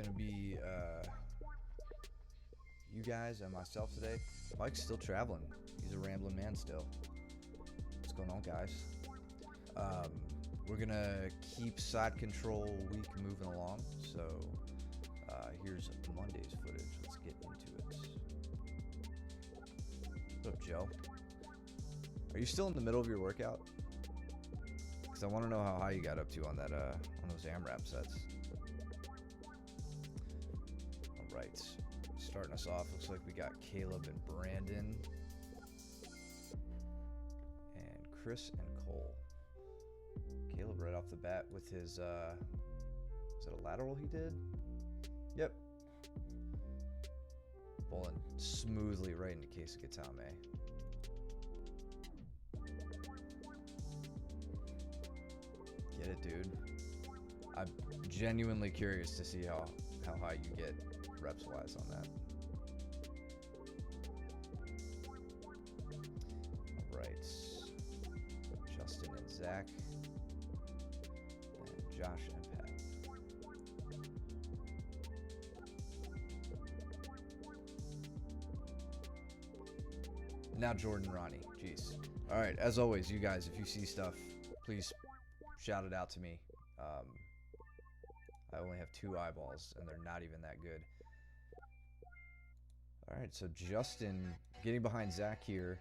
gonna be you guys and myself today. Mike's still traveling. He's a rambling man still. What's going on, guys? We're gonna keep side control week moving along. So here's Monday's footage. Let's get into it. What's up, Joe? Are you still in the middle of your workout? Because I want to know how high you got up to on that on those AMRAP sets. All right, starting us off. Looks like we got Caleb and Brandon, and Chris and Cole. Caleb right off the bat with his, is it a lateral he did? Yep. Bowling smoothly right into Kesakatame. Get it, dude. I'm genuinely curious to see how high you get reps-wise on that. All right. Justin and Zach. And Josh and Pat. Now Jordan and Ronnie. Jeez. All right. As always, you guys, if you see stuff, please shout it out to me. I only have 2 eyeballs, and they're not even that good. All right, so Justin getting behind Zach here.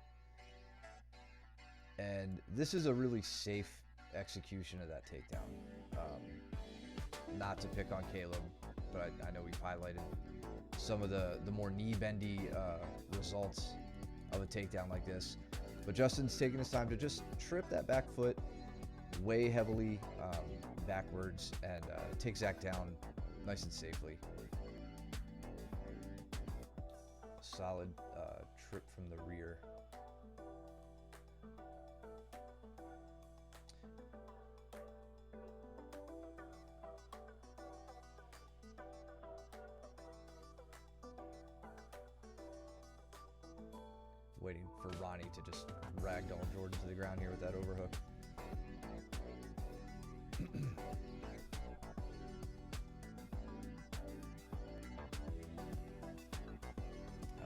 And this is a really safe execution of that takedown. Not to pick on Caleb, but I know we've highlighted some of the more knee-bendy results of a takedown like this. But Justin's taking his time to just trip that back foot way heavily backwards and take Zach down nice and safely. Solid trip from the rear. Waiting for Ronnie to just ragdoll Jordan to the ground here with that overhook.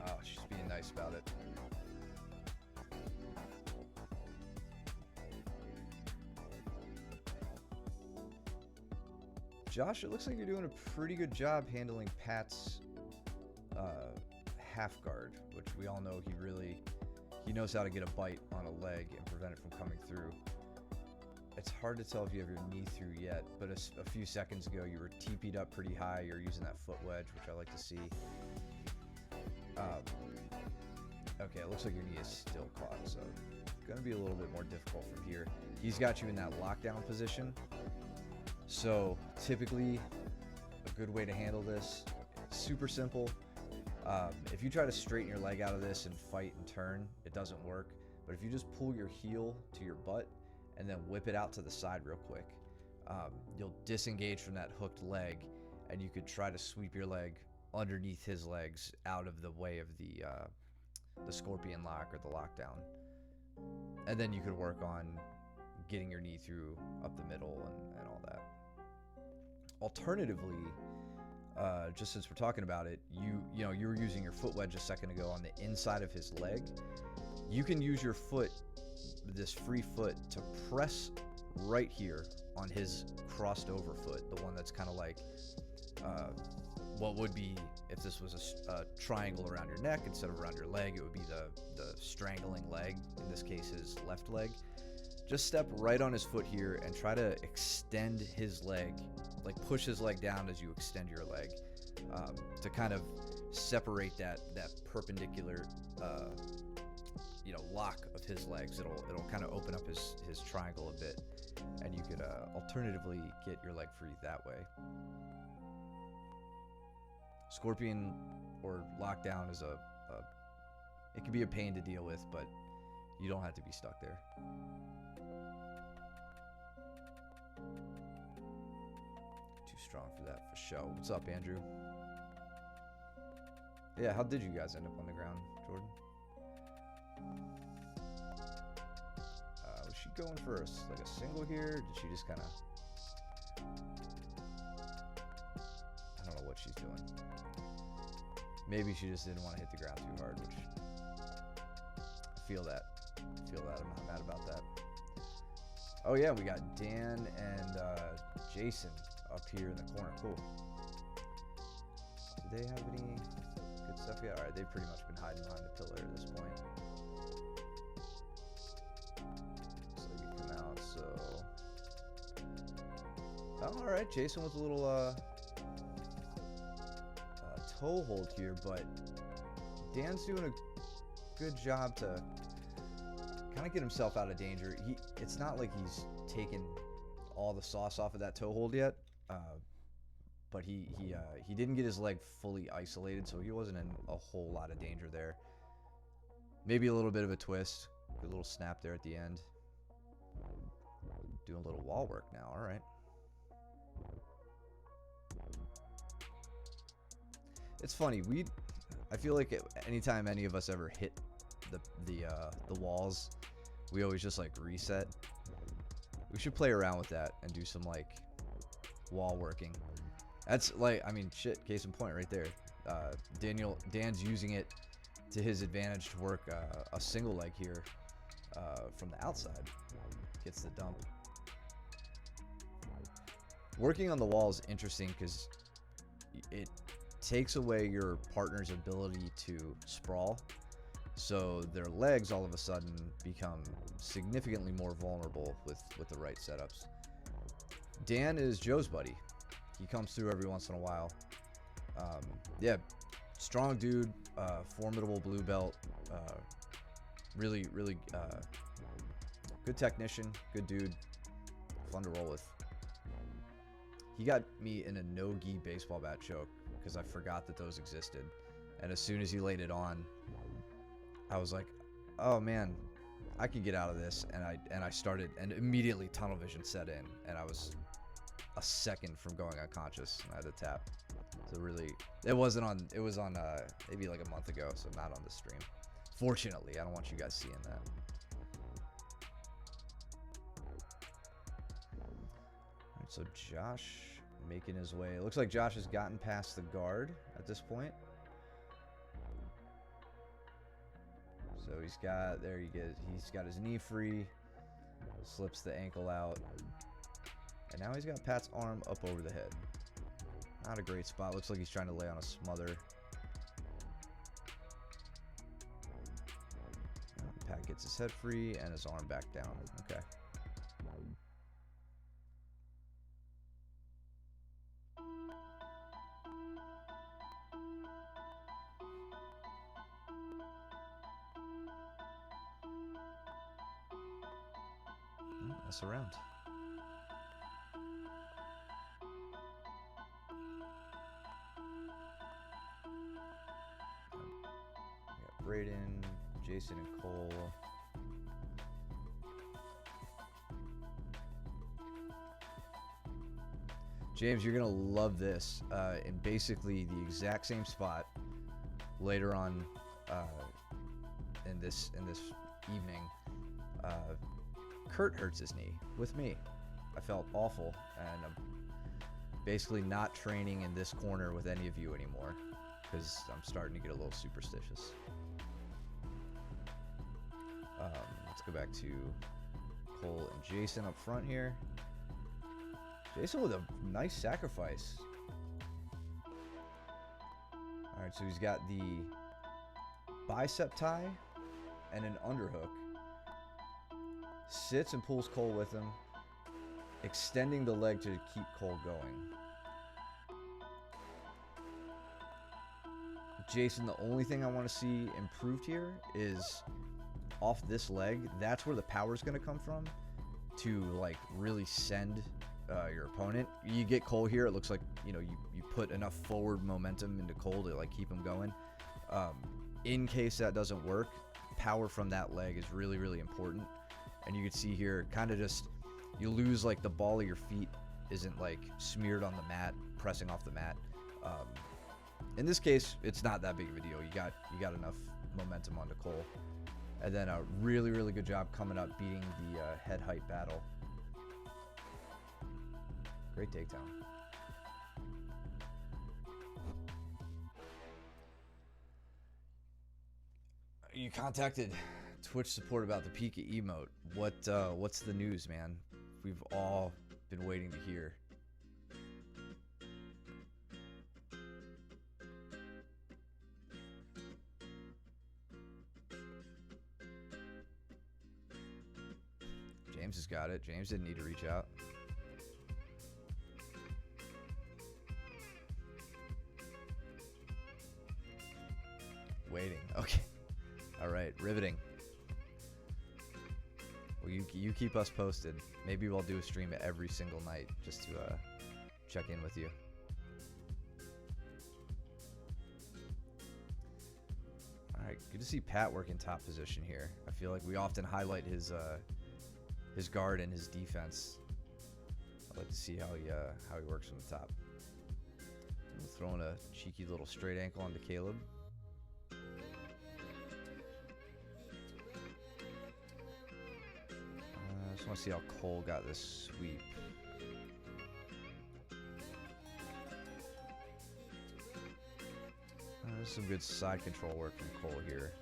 Oh, she's being nice about it. Josh, it looks like you're doing a pretty good job handling Pat's half guard, which we all know he knows how to get a bite on a leg and prevent it from coming through. It's hard to tell if you have your knee through yet, but a few seconds ago you were TP'd up pretty high. You're using that foot wedge, which I like to see. Okay, it looks like your knee is still caught, so it's going to be a little bit more difficult from here. He's got you in that lockdown position. So typically a good way to handle this, super simple. If you try to straighten your leg out of this and fight and turn, it doesn't work. But if you just pull your heel to your butt and then whip it out to the side real quick, you'll disengage from that hooked leg, and you could try to sweep your leg underneath his legs out of the way of the scorpion lock or the lockdown. And then you could work on getting your knee through up the middle and all that. Alternatively, just since we're talking about it, you were using your foot wedge a second ago on the inside of his leg. You can use your foot, this free foot, to press right here on his crossed over foot, the one that's kind of like what would be, if this was a triangle around your neck instead of around your leg, it would be the strangling leg, in this case his left leg. Just step right on his foot here and try to extend his leg, like push his leg down as you extend your leg, to kind of separate that perpendicular lock of his legs. It'll kind of open up his triangle a bit, and you could alternatively get your leg free that way. Scorpion or lockdown is it can be a pain to deal with, but you don't have to be stuck there. Too strong for that for show. What's up, Andrew? Yeah, how did you guys end up on the ground, Jordan? Was she going for like a single here? Did she just kind of... I don't know what she's Maybe she just didn't want to hit the ground too hard, which I feel that. I'm not mad about that. Oh yeah, we got Dan and Jason up here in the corner. Cool. Do they have any good stuff yet? All right, they've pretty much been hiding behind the pillar at this point. So you come out. So, oh, all right, Jason with a little toe hold here, but Dan's doing a good job to kind of get himself out of danger. It's not like he's taken all the sauce off of that toe hold yet, but he didn't get his leg fully isolated, so he wasn't in a whole lot of danger there. Maybe a little bit of a twist, a little snap there at the end. Doing a little wall work now. All right. It's funny. I feel like anytime any of us ever hit the walls, we always just like reset. We should play around with that and do some like wall working. That's like, I mean, shit, case in point right there. Dan's using it to his advantage to work a single leg here from the outside. Gets the dump. Working on the wall is interesting because it takes away your partner's ability to sprawl. So their legs all of a sudden become significantly more vulnerable with the right setups. Dan is Joe's buddy. He comes through every once in a while. Yeah, strong dude, formidable blue belt, really good technician, good dude, fun to roll with. He got me in a no-gi baseball bat choke because I forgot that those existed. And as soon as he laid it on, I was like, oh man, I can get out of this. And I started, and immediately tunnel vision set in, and I was a second from going unconscious. I had to tap. So really, it was on maybe like a month ago, so not on the stream. Fortunately, I don't want you guys seeing that. All right, so Josh making his way. It looks like Josh has gotten past the guard at this point. So he's got, there you go, he's got his knee free, slips the ankle out, and now he's got Pat's arm up over the head. Not a great spot. Looks like he's trying to lay on a smother. Pat gets his head free and his arm back down. Okay. Mess around. We got Braden, Jason, and Cole. James, you're gonna love this. In basically the exact same spot later on in this evening, Kurt hurts his knee with me. I felt awful, and I'm basically not training in this corner with any of you anymore because I'm starting to get a little superstitious. Let's go back to Cole and Jason up front here. Jason with a nice sacrifice. All right, so he's got the bicep tie and an underhook. Sits and pulls Cole with him, extending the leg to keep Cole going. Jason, the only thing I want to see improved here is off this leg. That's where the power is going to come from to like really send your opponent. You get Cole here, it looks like, you know, you put enough forward momentum into Cole to like keep him going. In case that doesn't work, power from that leg is really, really important. And you can see here, kind of just, you lose like the ball of your feet isn't like smeared on the mat, pressing off the mat. In this case, it's not that big of a deal. You got enough momentum onto Cole. And then a really, really good job coming up, beating the head height battle. Great takedown. You contacted Twitch support about the Pika emote. What's the news, man? We've all been waiting to hear. James has got it. James didn't need to reach out. Waiting. Okay. All right. Riveting. Well, you keep us posted. Maybe we'll do a stream every single night just to check in with you. All right. Good to see Pat work in top position here. I feel like we often highlight his guard and his defense. I'd like to see how he works from the top. Throwing a cheeky little straight ankle onto Caleb. I just want to see how Cole got this sweep. There's some good side control work from Cole here.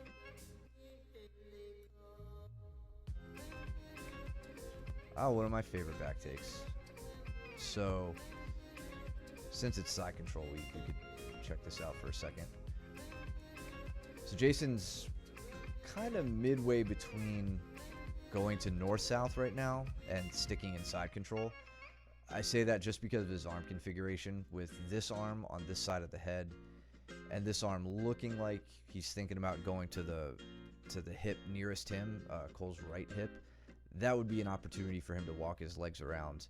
Oh, one of my favorite back takes. So, since it's side control, we could check this out for a second. So Jason's kind of midway between going to north-south right now and sticking in side control. I say that just because of his arm configuration, with this arm on this side of the head and this arm looking like he's thinking about going to the hip nearest him, Cole's right hip. That would be an opportunity for him to walk his legs around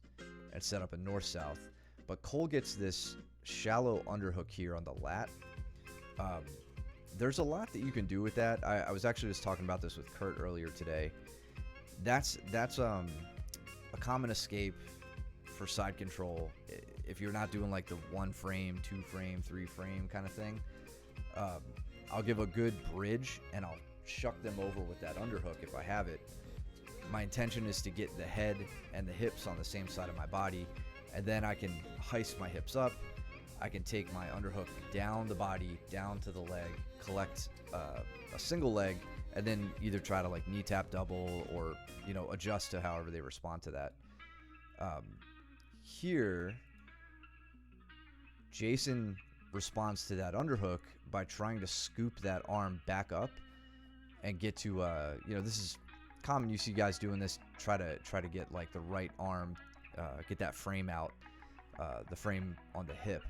and set up a north-south. But Cole gets this shallow underhook here on the lat. There's a lot that you can do with that. I was actually just talking about this with Kurt earlier today. That's a common escape for side control if you're not doing like the 1 frame, 2 frame, 3 frame kind of thing. I'll give a good bridge and I'll shuck them over with that underhook if I have it. My intention is to get the head and the hips on the same side of my body, and then I can heist my hips up. I can take my underhook down the body, down to the leg, collect a single leg, and then either try to like knee tap double or, you know, adjust to however they respond to that. Here, Jason responds to that underhook by trying to scoop that arm back up and get to, you know, this is common. You see guys doing this, try to get like the right arm, get that frame out, the frame on the hip.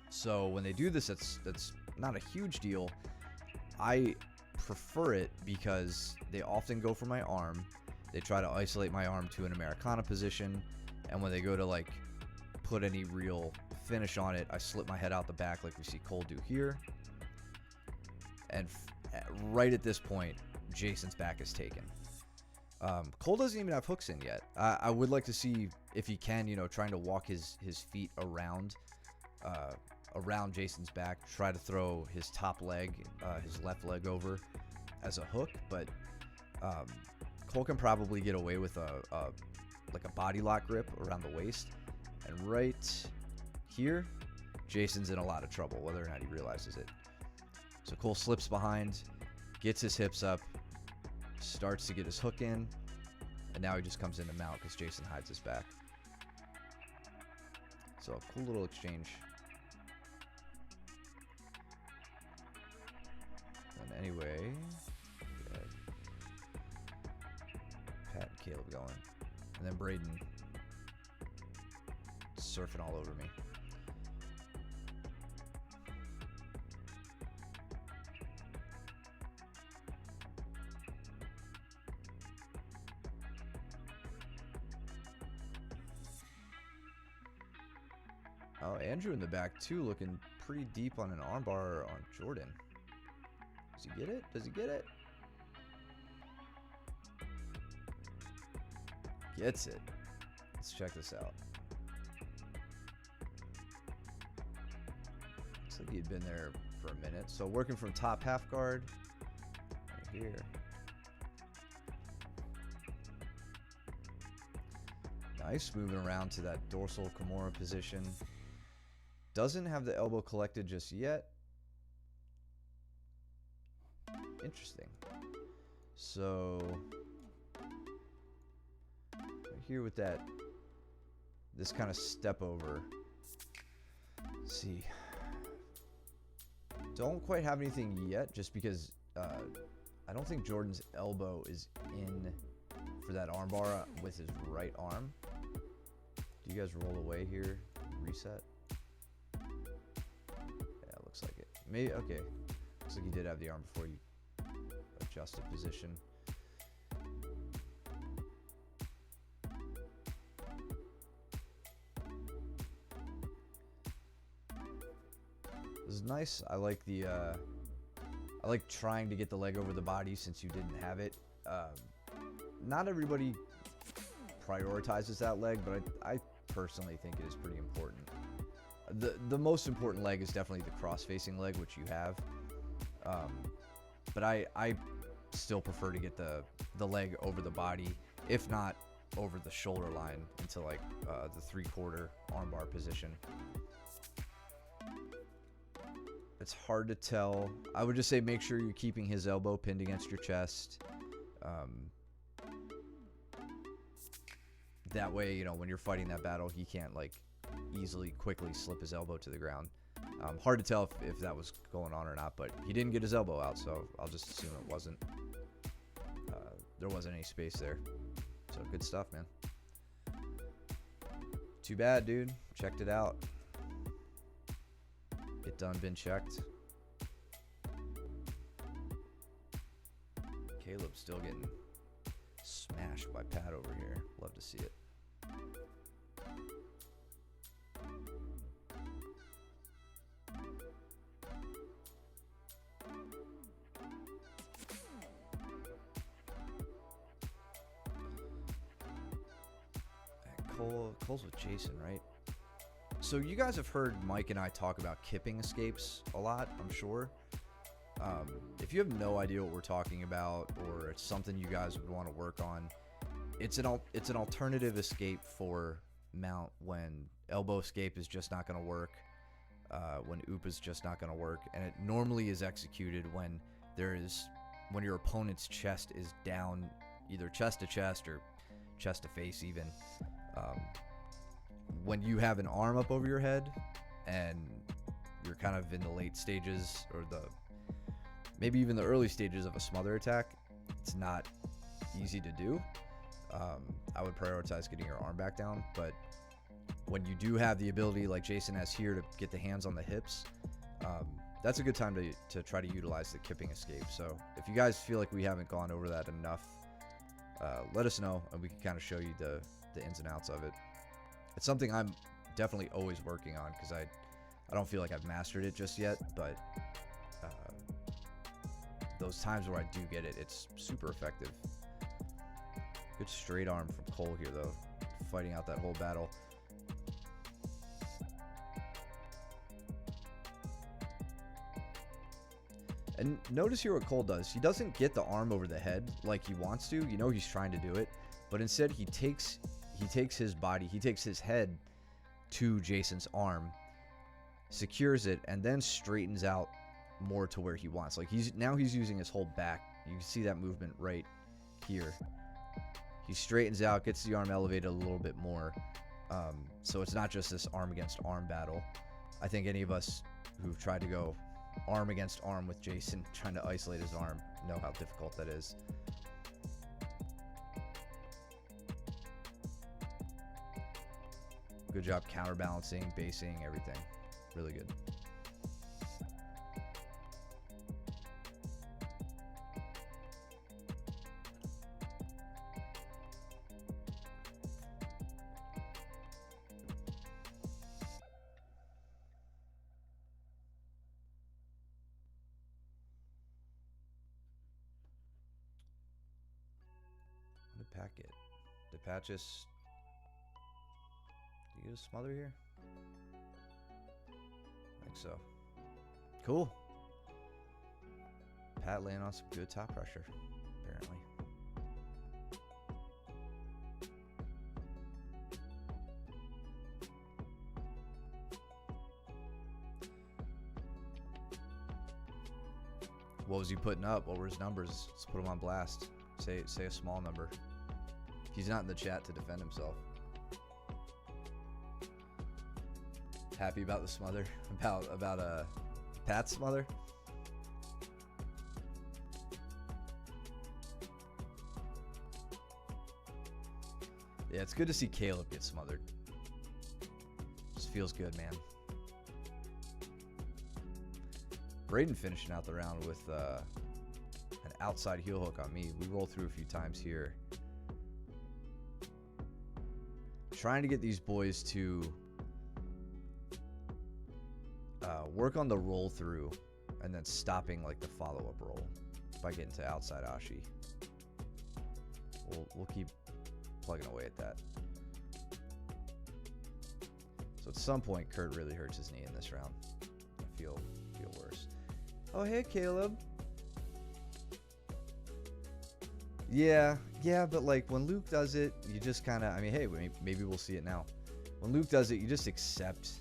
So when they do this, that's not a huge deal. I prefer it because they often go for my arm. They try to isolate my arm to an Americana position, and when they go to like put any real finish on it, I slip my head out the back like we see Cole do here. And right at this point, Jason's back is taken. Cole doesn't even have hooks in yet. I would like to see if he can, you know, trying to walk his feet around Jason's back, try to throw his top leg, his left leg over as a hook, but Cole can probably get away with like a body lock grip around the waist. And right here, Jason's in a lot of trouble, whether or not he realizes it. So Cole slips behind, gets his hips up, starts to get his hook in, and now he just comes into mount because Jason hides his back. So a cool little exchange. And anyway, Pat and Caleb going. And then Braden surfing all over me. Oh, Andrew in the back too, looking pretty deep on an armbar on Jordan. Does he get it? Does he get it? Gets it. Let's check this out. Looks like he'd been there for a minute. So working from top half guard right here. Nice, moving around to that dorsal Kimura position. Doesn't have the elbow collected just yet. Interesting. So right here with that, this kind of step over. Let's see. Don't quite have anything yet, just because I don't think Jordan's elbow is in for that armbar with his right arm. Do you guys roll away here? Reset? Yeah, looks like it. Maybe, okay. Looks like you did have the arm before you adjusted position. This is nice. I like the I like trying to get the leg over the body since you didn't have it. Not everybody prioritizes that leg, but I personally think it is pretty important. The most important leg is definitely the cross-facing leg, which you have. But I still prefer to get the leg over the body, if not over the shoulder line, into like the 3/4 armbar position. It's hard to tell. I would just say make sure you're keeping his elbow pinned against your chest. That way, you know, when you're fighting that battle, he can't like easily, quickly slip his elbow to the ground. Hard to tell if that was going on or not, but he didn't get his elbow out, so I'll just assume it wasn't. There wasn't any space there. So good stuff, man. Too bad, dude. Checked it out. It done been checked. Caleb's still getting smashed by Pat over here. Love to see it. Cole's with Jason, right? So you guys have heard Mike and I talk about kipping escapes a lot, I'm sure. If you have no idea what we're talking about, or it's something you guys would want to work on, it's an alternative escape for mount when elbow escape is just not going to work, when oop is just not going to work, and it normally is executed when your opponent's chest is down, either chest to chest or chest to face even. When you have an arm up over your head and you're kind of in the late stages, or maybe even the early stages of a smother attack, it's not easy to do. I would prioritize getting your arm back down, but when you do have the ability like Jason has here to get the hands on the hips, that's a good time to try to utilize the kipping escape. So if you guys feel like we haven't gone over that enough, let us know and we can kind of show you the ins and outs of it. It's something I'm definitely always working on because I don't feel like I've mastered it just yet, but those times where I do get it, it's super effective. Good straight arm from Cole here though, fighting out that whole battle. And notice here what Cole does. He doesn't get the arm over the head like he wants to. You know he's trying to do it, but instead he takes his body, he takes his head to Jason's arm, secures it, and then straightens out more to where he wants. Like he's using his whole back. You can see that movement right here. He straightens out, gets the arm elevated a little bit more. So it's not just this arm against arm battle. I think any of us who've tried to go arm against arm with Jason, trying to isolate his arm, know how difficult that is. Good job counterbalancing, basing, everything. Really good. What did Pat get? Did Pat just... Did you get a smother here? I think so. Cool. Pat laying on some good top pressure, apparently. What was he putting up? What were his numbers? Let's put him on blast. Say a small number. He's not in the chat to defend himself. Happy about the smother? About Pat's smother? Yeah, it's good to see Caleb get smothered. Just feels good, man. Braden finishing out the round with an outside heel hook on me. We roll through a few times here. Trying to get these boys to work on the roll through and then stopping like the follow-up roll by getting to outside Ashi. We'll keep plugging away at that. So at some point, Kurt really hurts his knee in this round. I feel worse. Oh, hey, Caleb. Yeah, but like when Luke does it, you just kind of, I mean, hey, maybe we'll see it now. When Luke does it, you just accept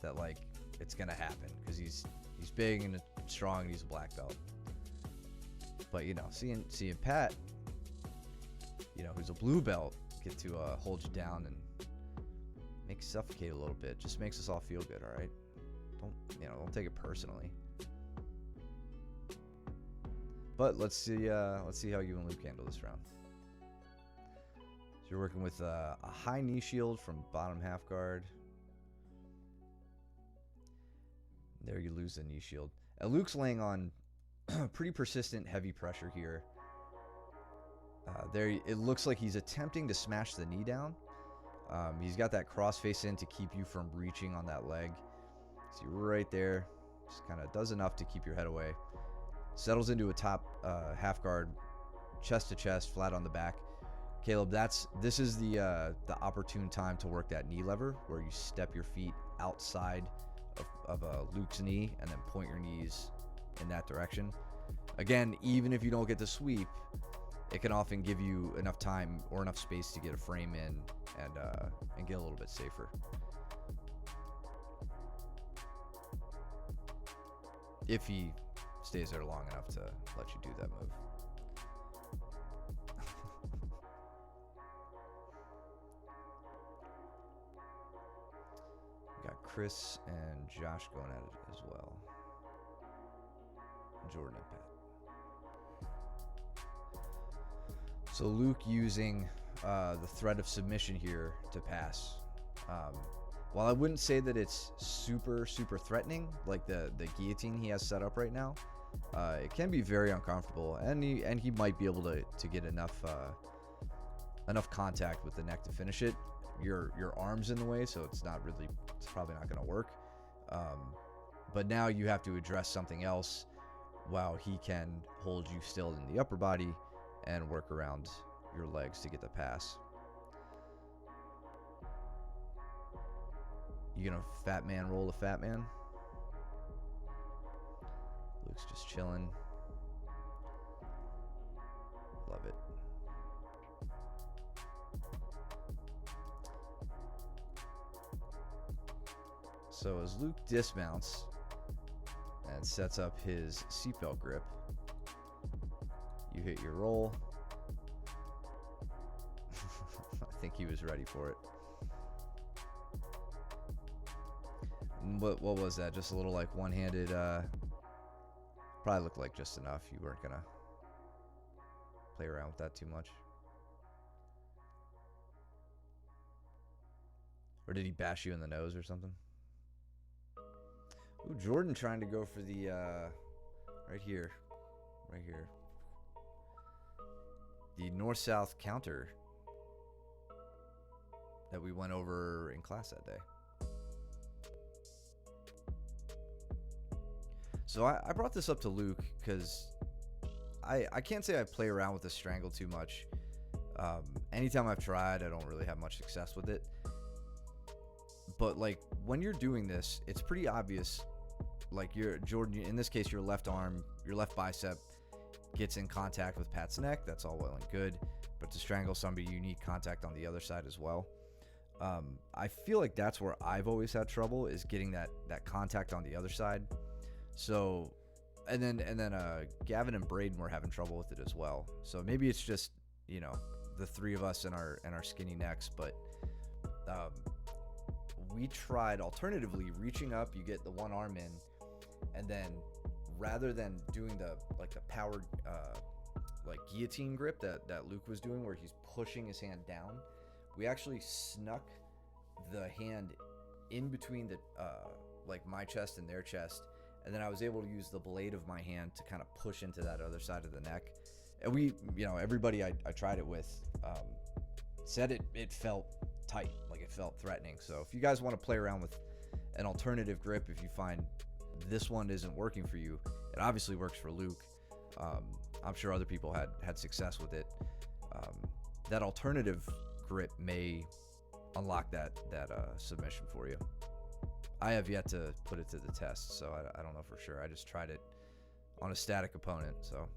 that like it's gonna happen because he's big and strong and he's a black belt. But you know, seeing Pat, you know, who's a blue belt, get to hold you down and make you suffocate a little bit, just makes us all feel good. All right, don't take it personally. But let's see how you and Luke handle this round. So you're working with a high knee shield from bottom half guard. There you lose the knee shield. Luke's laying on pretty persistent heavy pressure here. There it looks like he's attempting to smash the knee down. He's got that cross face in to keep you from reaching on that leg. See right there, just kind of does enough to keep your head away. Settles into a top half guard, chest to chest, flat on the back. Caleb, this is the opportune time to work that knee lever where you step your feet outside of Luke's knee and then point your knees in that direction. Again, even if you don't get the sweep, it can often give you enough time or enough space to get a frame in and get a little bit safer. If he stays there long enough to let you do that move. We got Chris and Josh going at it as well. Jordan and Pat. So Luke using the threat of submission here to pass. While I wouldn't say that it's super threatening, like the guillotine he has set up right now, it can be very uncomfortable, and he might be able to get enough contact with the neck to finish it. Your arm's in the way, so it's probably not going to work. But now you have to address something else while he can hold you still in the upper body and work around your legs to get the pass. You gonna fat man roll the fat man? Luke's just chilling. Love it. So as Luke dismounts and sets up his seatbelt grip, you hit your roll. I think he was ready for it. What was that? Just a little like one-handed, probably looked like just enough. You weren't gonna play around with that too much. Or did he bash you in the nose or something? Ooh, Jordan trying to go for the, right here. The north-south counter that we went over in class that day. So I brought this up to Luke because I can't say I play around with the strangle too much. Anytime I've tried, I don't really have much success with it. But like when you're doing this, it's pretty obvious. Like Jordan, in this case, your left arm, your left bicep gets in contact with Pat's neck. That's all well and good. But to strangle somebody, you need contact on the other side as well. I feel like that's where I've always had trouble, is getting that contact on the other side. So And then Gavin and Braden were having trouble with it as well. So maybe it's just, you know, the three of us and our skinny necks, but we tried alternatively reaching up. You get the one arm in, and then rather than doing the powered like guillotine grip that Luke was doing, where he's pushing his hand down, we actually snuck the hand in between the like my chest and their chest, and then I was able to use the blade of my hand to kind of push into that other side of the neck. And we, you know, everybody I tried it with said it felt tight, like it felt threatening. So if you guys want to play around with an alternative grip, if you find this one isn't working for you, it obviously works for Luke. I'm sure other people had success with it. That alternative grip may unlock that submission for you. I have yet to put it to the test, so I don't know for sure. I just tried it on a static opponent, so.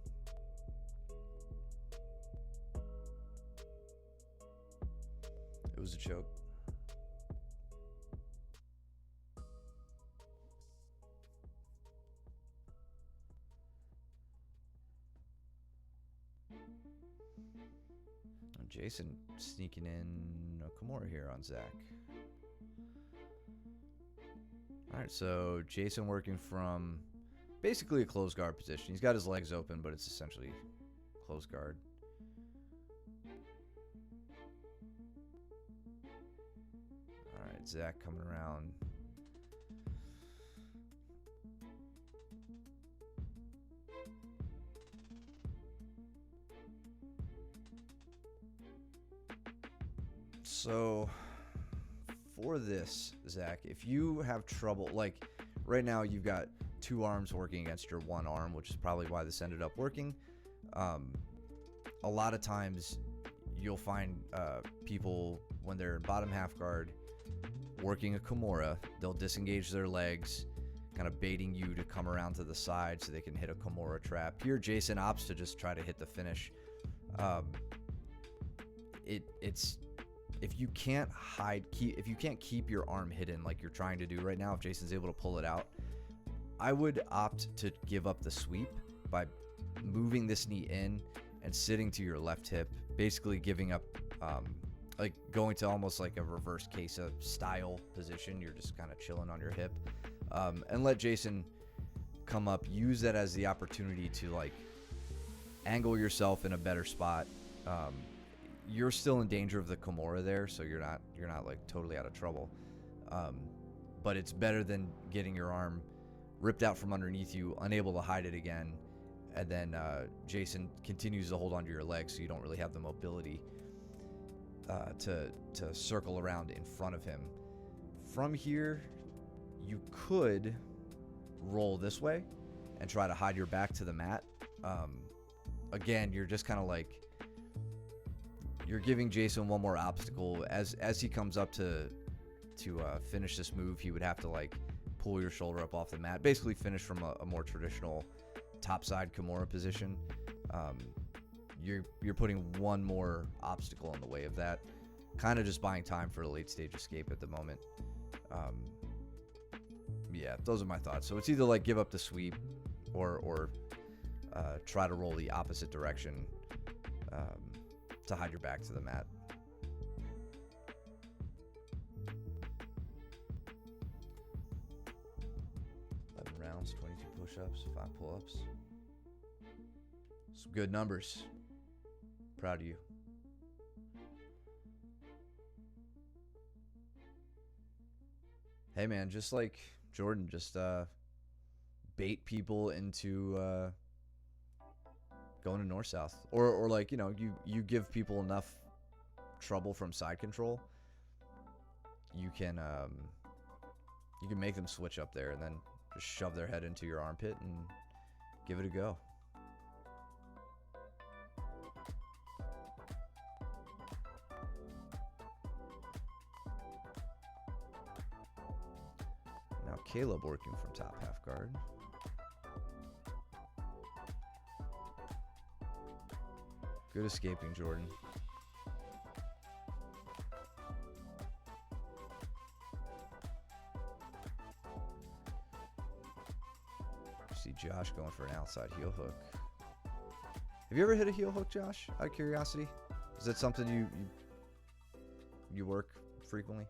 It was a choke. Jason sneaking in a Kimura here on Zach. All right, so Jason working from basically a closed guard position. He's got his legs open, but it's essentially closed guard. All right, Zach coming around. So for this, Zach, if you have trouble, like right now you've got two arms working against your one arm, which is probably why this ended up working. A lot of times you'll find people when they're in bottom half guard working a Kimura, they'll disengage their legs, kind of baiting you to come around to the side so they can hit a Kimura trap. Here, Jason opts to just try to hit the finish. It's if you can't if you can't keep your arm hidden like you're trying to do right now, if Jason's able to pull it out, I would opt to give up the sweep by moving this knee in and sitting to your left hip, basically giving up, like going to almost like a reverse Kesa style position. You're just kind of chilling on your hip, and let Jason come up. Use that as the opportunity to like angle yourself in a better spot. You're still in danger of the Kimura there, so you're not like totally out of trouble. But it's better than getting your arm ripped out from underneath you, unable to hide it again, and then Jason continues to hold onto your leg, so you don't really have the mobility to circle around in front of him. From here, you could roll this way and try to hide your back to the mat. Again, you're just kind of like, you're giving Jason one more obstacle. As he comes up to finish this move, he would have to like pull your shoulder up off the mat, basically finish from a more traditional topside Kimura position. You're putting one more obstacle in the way of that, kind of just buying time for a late stage escape at the moment. Yeah, those are my thoughts. So it's either like give up the sweep or try to roll the opposite direction to hide your back to the mat. Rounds, 22 push-ups, 5 pull-ups. Some good numbers. Proud of you. Hey man, just like Jordan, just bait people into going to north-south, or like, you know, you give people enough trouble from side control, you can make them switch up there and then just shove their head into your armpit and give it a go. Now Caleb working from top half guard. Good escaping, Jordan. See Josh going for an outside heel hook. Have you ever hit a heel hook, Josh? Out of curiosity, is that something you work frequently?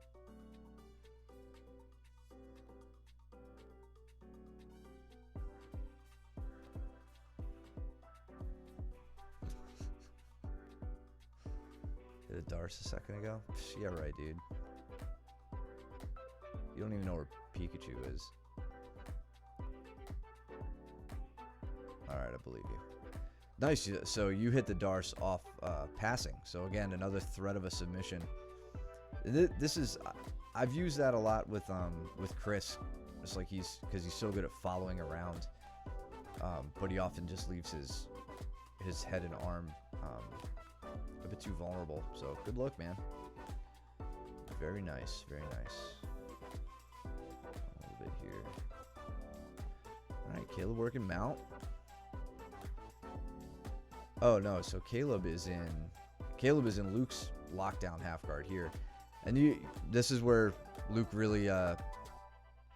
Hit a Darce a second ago? Yeah, right, dude. You don't even know where Pikachu is. Alright, I believe you. Nice. So you hit the Darce off passing. So again, another threat of a submission. This is... I've used that a lot with Chris. Just like because he's so good at following around. But he often just leaves his head and arm a bit too vulnerable. So good luck, man. Very nice. Very nice. A little bit here. Alright, Caleb working mount. Oh no, so Caleb is in Luke's lockdown half guard here. And this is where Luke really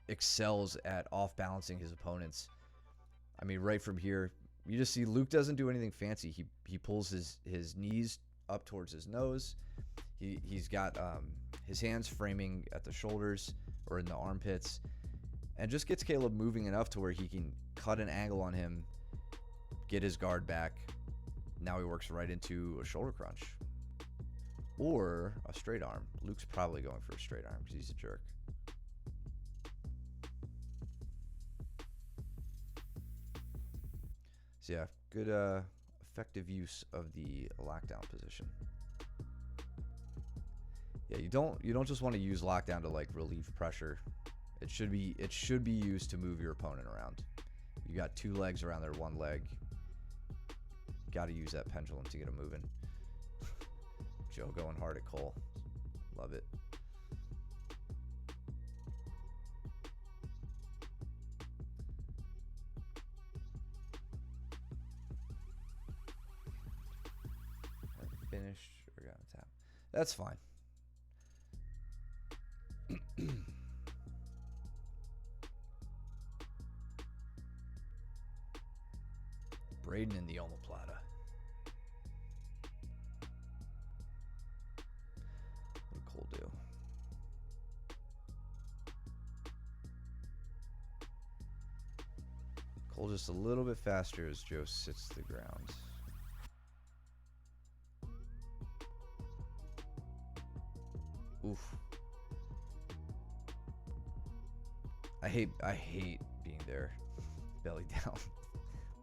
excels at off balancing his opponents. I mean, right from here, you just see Luke doesn't do anything fancy. He pulls his knees up towards his nose. He's got his hands framing at the shoulders or in the armpits, and just gets Caleb moving enough to where he can cut an angle on him, get his guard back. Now he works right into a shoulder crunch or a straight arm. Luke's probably going for a straight arm because he's a jerk. So yeah, good effective use of the lockdown position. Yeah, you don't just want to use lockdown to like relieve pressure. It should be used to move your opponent around. You got two legs around their one leg. Got to use that pendulum to get him moving. Joe going hard at Cole. Love it. Finished or got a tap. That's fine. Braden in the omoplata. What did Cole do? Cole just a little bit faster as Joe sits to the ground. Oof. I hate being there. Belly down.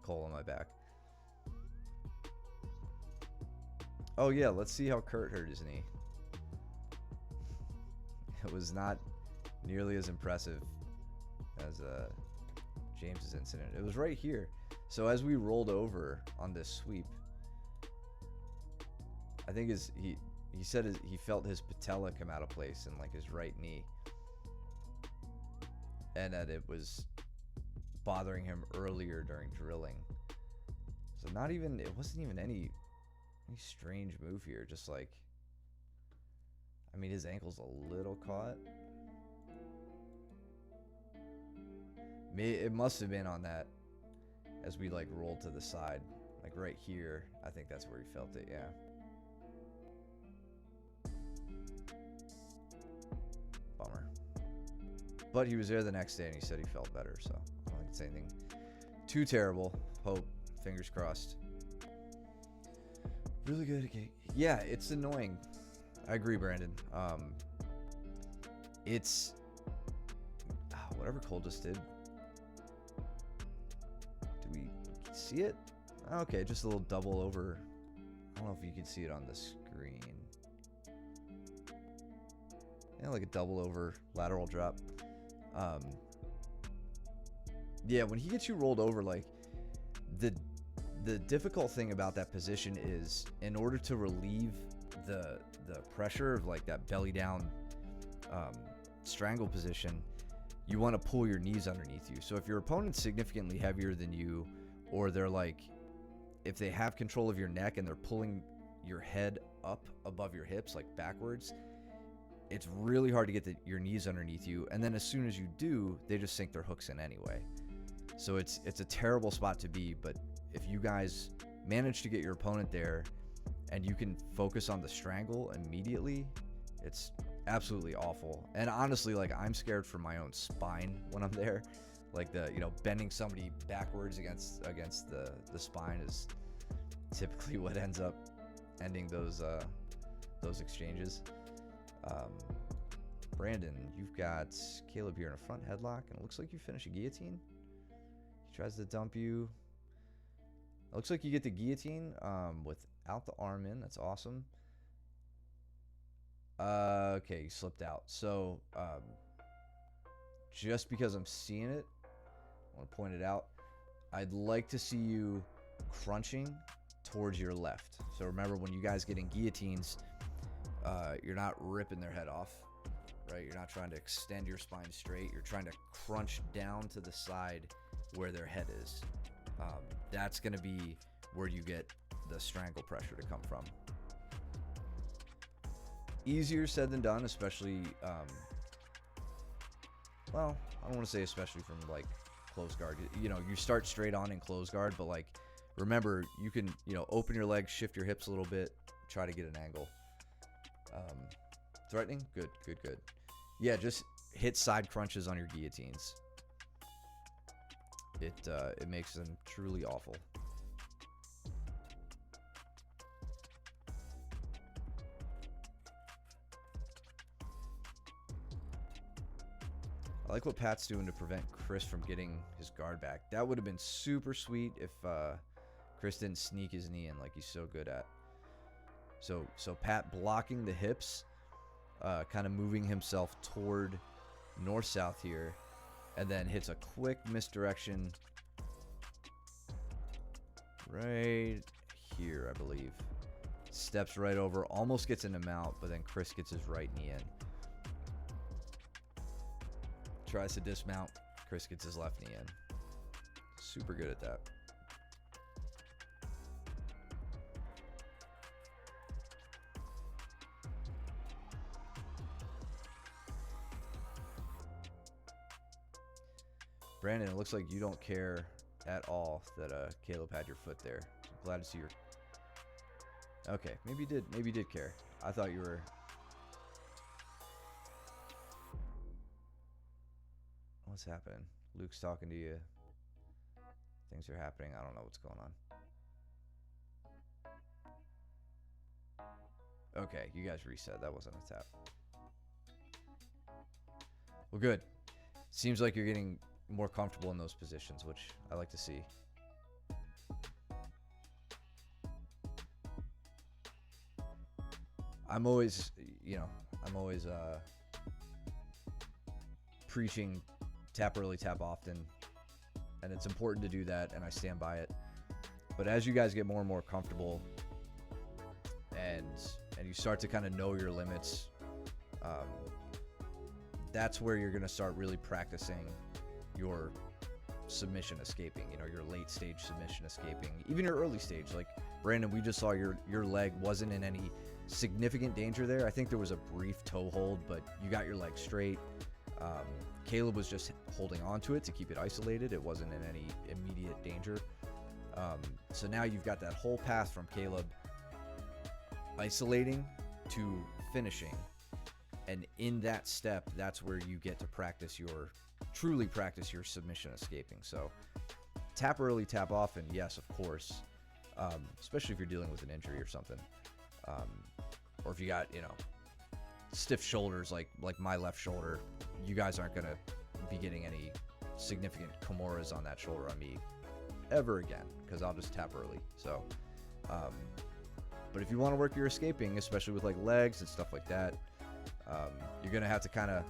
Cole on my back. Oh yeah, let's see how Kurt hurt his knee. It was not nearly as impressive as James's incident. It was right here. So as we rolled over on this sweep, I think he said he felt his patella come out of place in like his right knee, and that it was bothering him earlier during drilling. So it wasn't even any strange move here. Just like, I mean, his ankle's a little caught. It must have been on that as we like rolled to the side, like right here. I think that's where he felt it. Yeah. Bummer. But he was there the next day and he said he felt better, so I don't think it's anything too terrible. Hope, fingers crossed. Really good. Okay. Yeah, it's annoying. I agree, Brandon. It's whatever Cole just did. Do we see it? Okay, just a little double over. I don't know if you can see it on the screen. Yeah, like a double over lateral drop. Yeah, when he gets you rolled over, like the difficult thing about that position is, in order to relieve the pressure of like that belly down strangle position, you want to pull your knees underneath you. So if your opponent's significantly heavier than you, or they're like, if they have control of your neck and they're pulling your head up above your hips, like backwards, it's really hard to get your knees underneath you. And then as soon as you do, they just sink their hooks in anyway. So it's a terrible spot to be, but if you guys manage to get your opponent there and you can focus on the strangle immediately, it's absolutely awful. And honestly, like, I'm scared for my own spine when I'm there. Like, the, you know, bending somebody backwards against the spine is typically what ends up ending those exchanges. Brandon, you've got Caleb here in a front headlock, and it looks like you finish a guillotine. He tries to dump you. It looks like you get the guillotine without the arm in. That's awesome. Okay, you slipped out. So just because I'm seeing it, I want to point it out. I'd like to see you crunching towards your left. So remember, when you guys get in guillotines, you're not ripping their head off, right? You're not trying to extend your spine straight. You're trying to crunch down to the side where their head is. That's going to be where you get the strangle pressure to come from. Easier said than done, especially, well, I don't want to say especially from, like, close guard. You know, you start straight on in close guard, but, like, remember, you can, you know, open your legs, shift your hips a little bit, try to get an angle. Threatening? Good, good, good. Yeah, just hit side crunches on your guillotines. It makes them truly awful. I like what Pat's doing to prevent Chris from getting his guard back. That would have been super sweet if Chris didn't sneak his knee in like he's so good at. So Pat blocking the hips, kind of moving himself toward north-south here, and then hits a quick misdirection right here, I believe. Steps right over, almost gets in the mount, but then Chris gets his right knee in. Tries to dismount, Chris gets his left knee in. Super good at that. Brandon, it looks like you don't care at all that Caleb had your foot there. So I'm glad to see your... Okay, maybe you did care. I thought you were... What's happening? Luke's talking to you. Things are happening. I don't know what's going on. Okay, you guys reset. That wasn't a tap. Well, good. Seems like you're getting more comfortable in those positions, which I like to see. I'm always preaching tap early, tap often, and it's important to do that, and I stand by it. But as you guys get more and more comfortable and you start to kind of know your limits, that's where you're going to start really practicing your submission escaping, you know, your late stage submission escaping, even your early stage. Like, Brandon, we just saw your leg wasn't in any significant danger there. I think there was a brief toe hold, but you got your leg straight. Caleb was just holding on to it to keep it isolated. It wasn't in any immediate danger. So now you've got that whole path from Caleb isolating to finishing. And in that step, that's where you get to truly practice your submission escaping. So tap early, tap often, yes, of course. Especially if you're dealing with an injury or something. Or if you got, you know, stiff shoulders like my left shoulder, you guys aren't going to be getting any significant Kimuras on that shoulder on me ever again, because I'll just tap early. So, but if you want to work your escaping, especially with like legs and stuff like that, you're going to have to kind of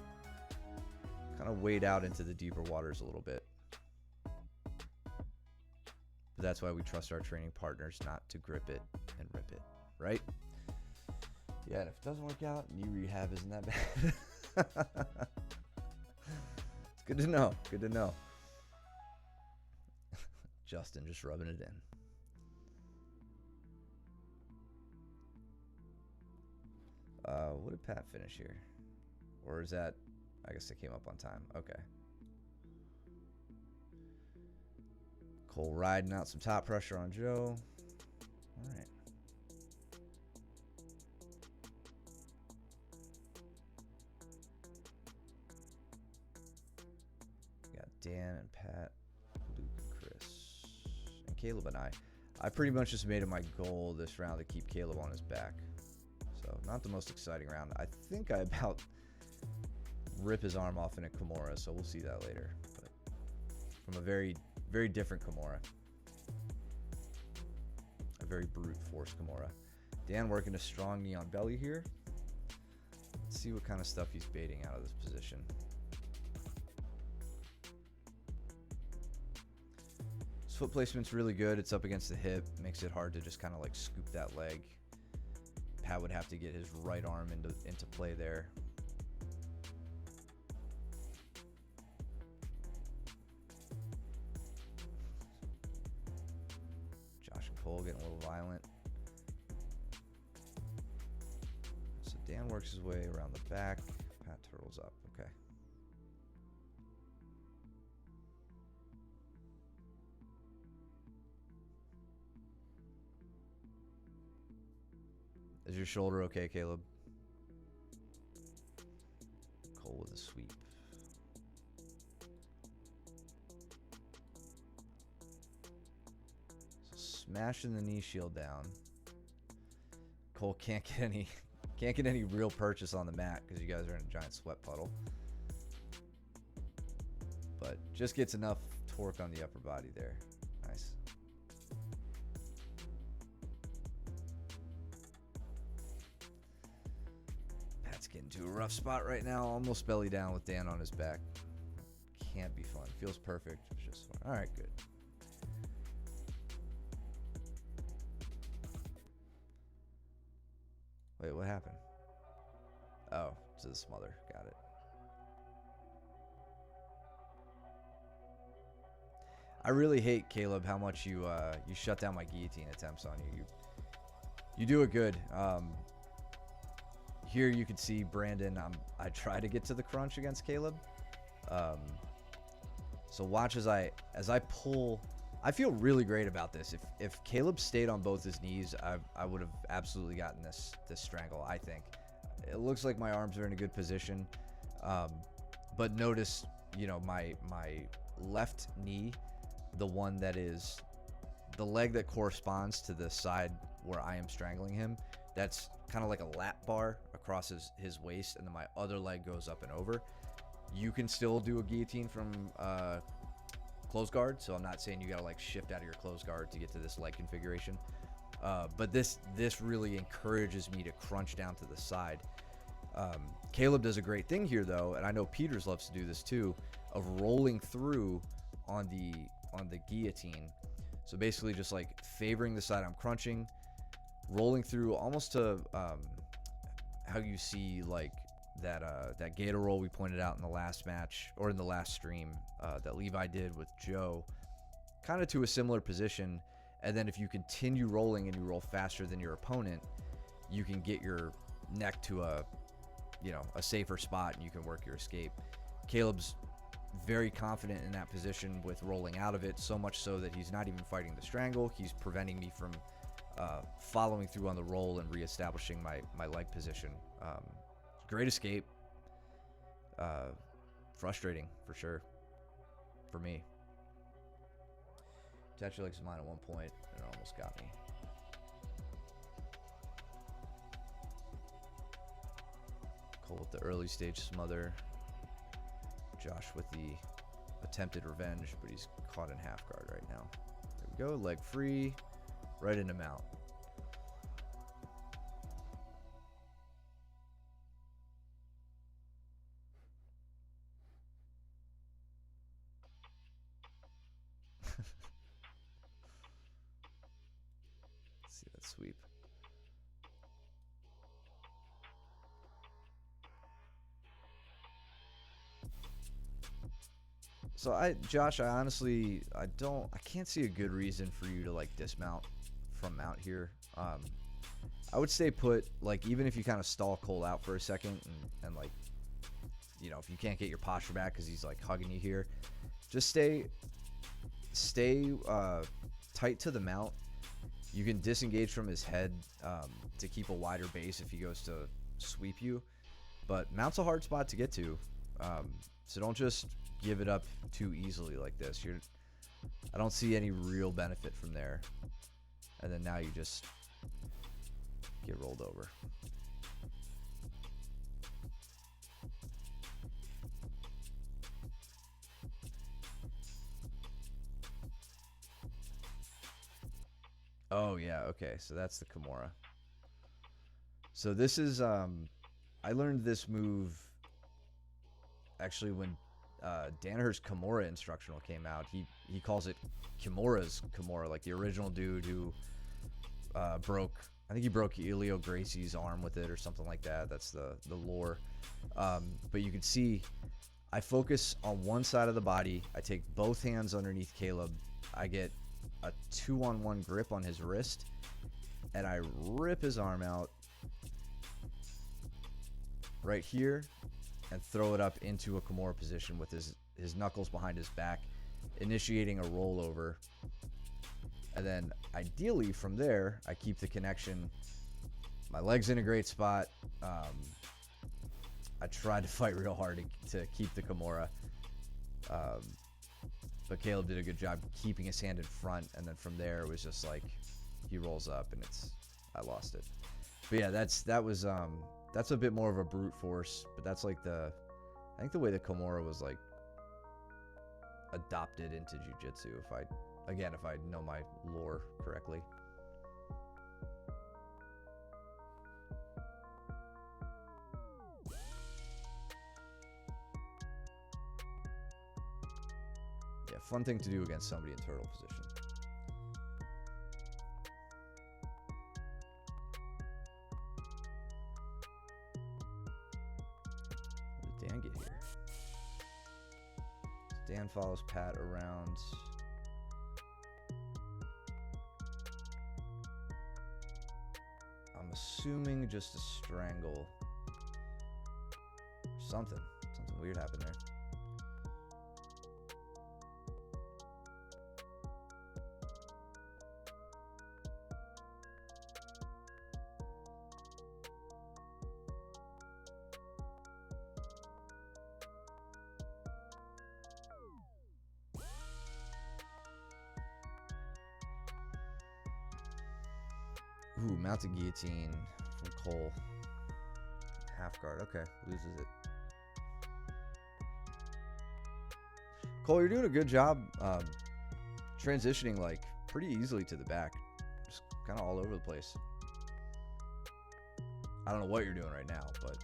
wade out into the deeper waters a little bit. But that's why we trust our training partners not to grip it and rip it, right? Yeah, and if it doesn't work out, knee rehab isn't that bad. It's good to know. Good to know. Justin just rubbing it in. What did Pat finish here? Or is that... I guess it came up on time. Okay. Cole riding out some top pressure on Joe. All right. Got Dan and Pat, Luke and Chris, and Caleb and I pretty much just made it my goal this round to keep Caleb on his back. So not the most exciting round. I think I about rip his arm off in a Kimura, so we'll see that later. But from a very, very different Kimura. A very brute force Kimura. Dan working a strong knee on belly here. Let's see what kind of stuff he's baiting out of this position. His foot placement's really good. It's up against the hip. Makes it hard to just kind of like scoop that leg. Pat would have to get his right arm into play there. Josh and Cole getting a little violent. So Dan works his way around the back. Pat turtles up. Okay. Is your shoulder okay, Caleb? Cole with a sweep. So smashing the knee shield down. Cole can't get any real purchase on the mat because you guys are in a giant sweat puddle. But just gets enough torque on the upper body there. Nice. Getting to a rough spot right now. Almost belly down with Dan on his back. Can't be fun. Feels perfect. It's just fun. All right, good. Wait, what happened? Oh, it's a smother. Got it. I really hate, Caleb, how much you shut down my guillotine attempts on you. You do it good. Here you can see Brandon. I try to get to the crunch against Caleb. So watch as I pull. I feel really great about this. If Caleb stayed on both his knees, I would have absolutely gotten this strangle. I think it looks like my arms are in a good position. But notice, you know, my left knee, the one that is the leg that corresponds to the side where I am strangling him, that's kind of like a lap bar across his waist, and then my other leg goes up and over. You can still do a guillotine from closed guard, so I'm not saying you gotta like shift out of your closed guard to get to this leg configuration, but this really encourages me to crunch down to the side. Caleb does a great thing here though, and I know Peters loves to do this too, of rolling through on the guillotine. So basically just like favoring the side I'm crunching, rolling through almost to how you see like that gator roll we pointed out in the last match, or in the last stream, that Levi did with Joe, kind of to a similar position. And then if you continue rolling and you roll faster than your opponent, you can get your neck to a safer spot and you can work your escape. Caleb's very confident in that position with rolling out of it, so much so that he's not even fighting the strangle. He's preventing me from following through on the roll and reestablishing my leg position. Great escape. Frustrating for sure for me. Touched legs mine at one point and it almost got me. Cole with the early stage smother. Josh with the attempted revenge, but he's caught in half guard right now. There we go, leg free, right into mount. See that sweep. So Josh, I honestly, I can't see a good reason for you to like dismount from mount here. I would stay put, like even if you kind of stall Cole out for a second and like, you know, if you can't get your posture back because he's like hugging you here, just stay stay tight to the mount. You can disengage from his head to keep a wider base if he goes to sweep you. But mount's a hard spot to get to. So don't just give it up too easily like this. I don't see any real benefit from there. And then now you just get rolled over. Oh yeah, okay. So that's the Kimura. So this is I learned this move actually when Danaher's Kimura instructional came out. He calls it Kimura's Kimura, like the original dude who broke, I think he broke Elio Gracie's arm with it or something like that. That's the lore. But you can see I focus on one side of the body. I take both hands underneath Caleb. I get a 2-on-1 grip on his wrist, and I rip his arm out right here and throw it up into a Kimura position with his knuckles behind his back, initiating a rollover. And then ideally from there, I keep the connection. My leg's in a great spot. I tried to fight real hard to keep the Kimura. But Caleb did a good job keeping his hand in front, and then from there it was just like he rolls up and I lost it. But yeah, that's a bit more of a brute force, but that's like I think the way the Kimura was like adopted into jiu-jitsu, if I know my lore correctly. Yeah, fun thing to do against somebody in turtle position. How did Dan get here? Dan follows Pat around. I'm assuming just a strangle. Something weird happened there. Ooh, mounted guillotine from Cole. Half guard. Okay, loses it. Cole, you're doing a good job transitioning like pretty easily to the back. Just kind of all over the place. I don't know what you're doing right now, but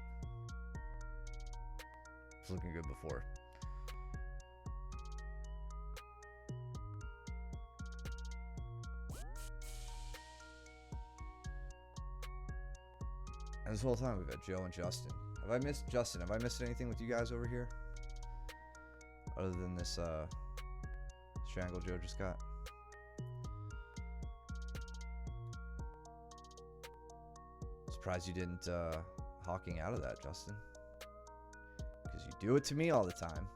it's looking good before. And this whole time we've got Joe and Justin. Have I missed anything with you guys over here? Other than this strangle Joe just got? Surprised you didn't hawking out of that, Justin. Because you do it to me all the time.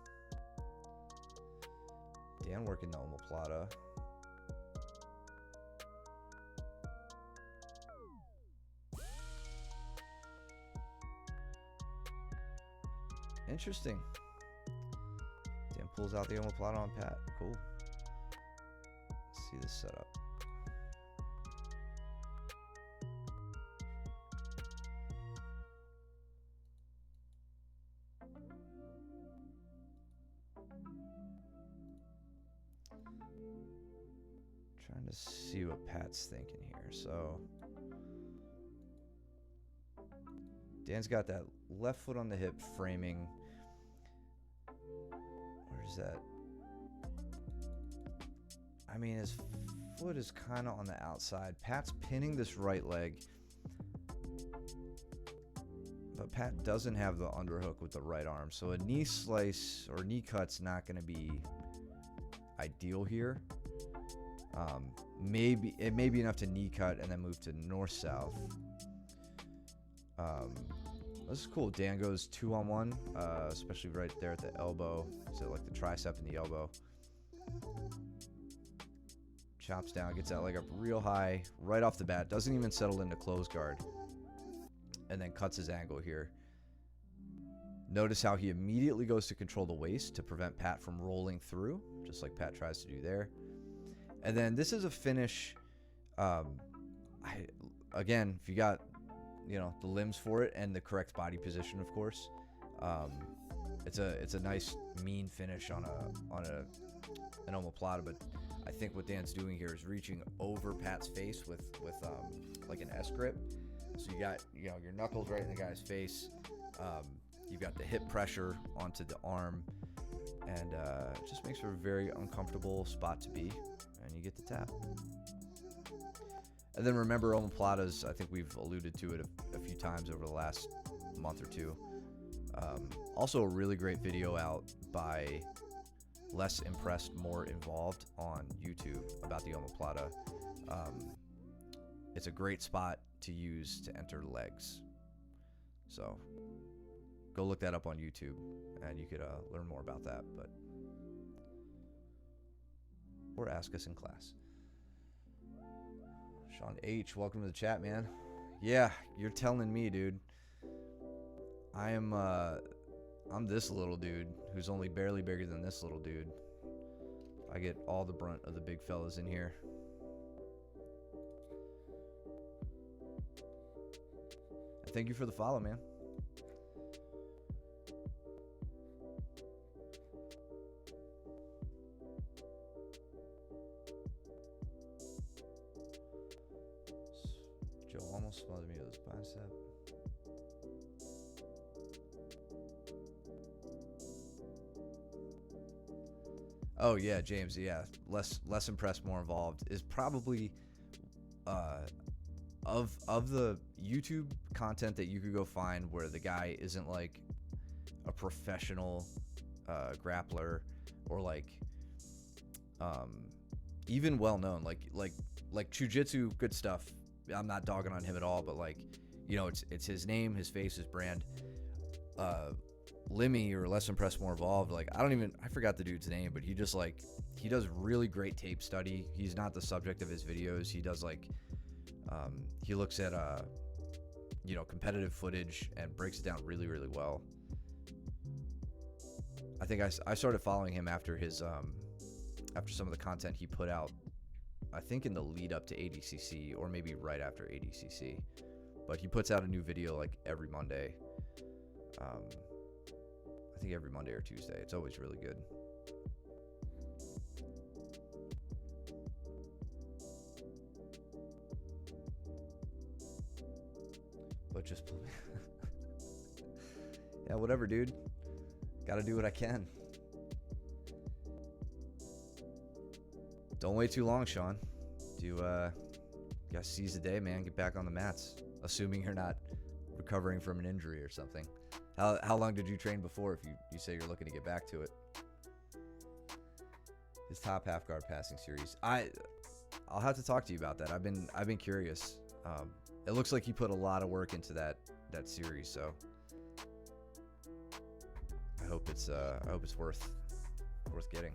Dan working the omoplata. Interesting. Dan pulls out the omoplata on Pat. Cool. Let's see this setup. Trying to see what Pat's thinking here. So Dan's got that left foot on the hip framing. Where's that? I mean, his foot is kind of on the outside. Pat's pinning this right leg. But Pat doesn't have the underhook with the right arm. So a knee slice or knee cut's not going to be ideal here. Maybe it may be enough to knee cut and then move to north-south. This is cool. Dan goes 2-on-1, especially right there at the elbow. So like the tricep and the elbow. Chops down, gets that leg up real high right off the bat. Doesn't even settle into close guard. And then cuts his angle here. Notice how he immediately goes to control the waist to prevent Pat from rolling through, just like Pat tries to do there. And then this is a finish. Again, if you got, the limbs for it and the correct body position, of course, it's a nice mean finish on an omoplata. But I think what Dan's doing here is reaching over Pat's face with like an S grip. So you got your knuckles right in the guy's face. You've got the hip pressure onto the arm, and it just makes for a very uncomfortable spot to be, and you get the tap. And then remember, omoplatas, I think we've alluded to it a few times over the last month or two. Also a really great video out by Less Impressed, More Involved on YouTube about the omoplata. It's a great spot to use to enter legs. So go look that up on YouTube, and you could learn more about that. Or ask us in class. Sean H, welcome to the chat, man. Yeah, you're telling me, dude. I'm this little dude who's only barely bigger than this little dude. I get all the brunt of the big fellas in here. And thank you for the follow, man. Joe almost smothered me with his bicep. Oh yeah, James. Yeah, less impressed, more involved is probably of the YouTube content that you could go find where the guy isn't like a professional grappler or like even well known like Jiu-Jitsu, good stuff. I'm not dogging on him at all, but like, it's his name, his face, his brand. Limmy or Less Impressed, More Evolved, like I forgot the dude's name, but he does really great tape study. He's not the subject of his videos. He does he looks at competitive footage and breaks it down really, really well. I think I started following him after his after some of the content he put out, I think in the lead up to ADCC or maybe right after ADCC, but he puts out a new video like every Monday. I think every Monday or Tuesday. It's always really good. But just yeah, whatever, dude. Gotta do what I can. Don't wait too long, Sean. Gotta seize the day, man. Get back on the mats. Assuming you're not recovering from an injury or something. How long did you train before if you say you're looking to get back to it? His top half guard passing series. I'll have to talk to you about that. I've been curious. It looks like he put a lot of work into that series, so I hope it's worth getting.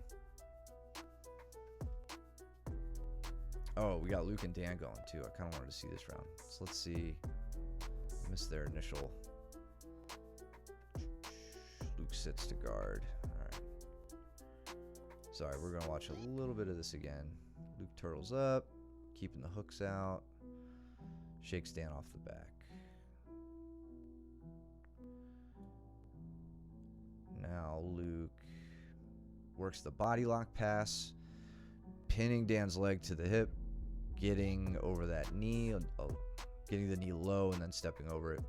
Oh, we got Luke and Dan going too. I kind of wanted to see this round. So let's see. I missed their initial. Luke sits to guard. All right. Sorry, we're gonna watch a little bit of this again. Luke turtles up, keeping the hooks out. Shakes Dan off the back. Now Luke works the body lock pass, pinning Dan's leg to the hip, getting over that knee, getting the knee low and then stepping over it.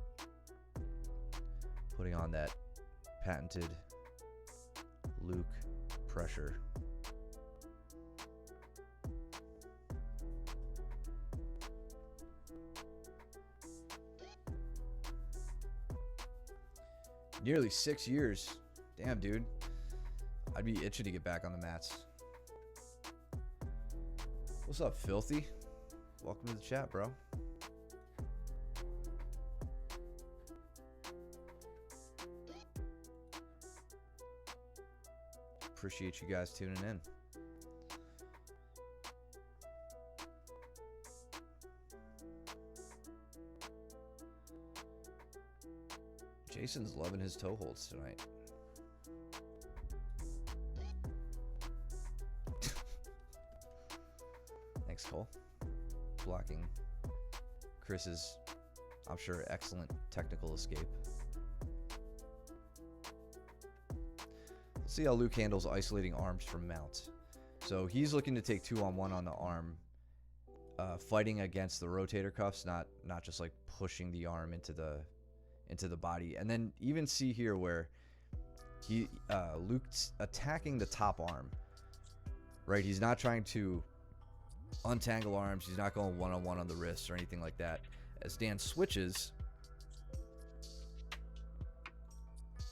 Putting on that patented Luke pressure. Nearly 6 years. Damn, dude. I'd be itching to get back on the mats. What's up, Filthy? Welcome to the chat, bro. Appreciate you guys tuning in. Jason's loving his toe holds tonight. Thanks, Cole. Blocking Chris's, I'm sure, excellent technical escape. Let's see how Luke handles isolating arms from mounts. So he's looking to take 2-on-1 on the arm, fighting against the rotator cuffs, not just like pushing the arm into the body. And then even see here where Luke's attacking the top arm, right? He's not trying to untangle arms. He's not going one-on-one on the wrists or anything like that. As Dan switches,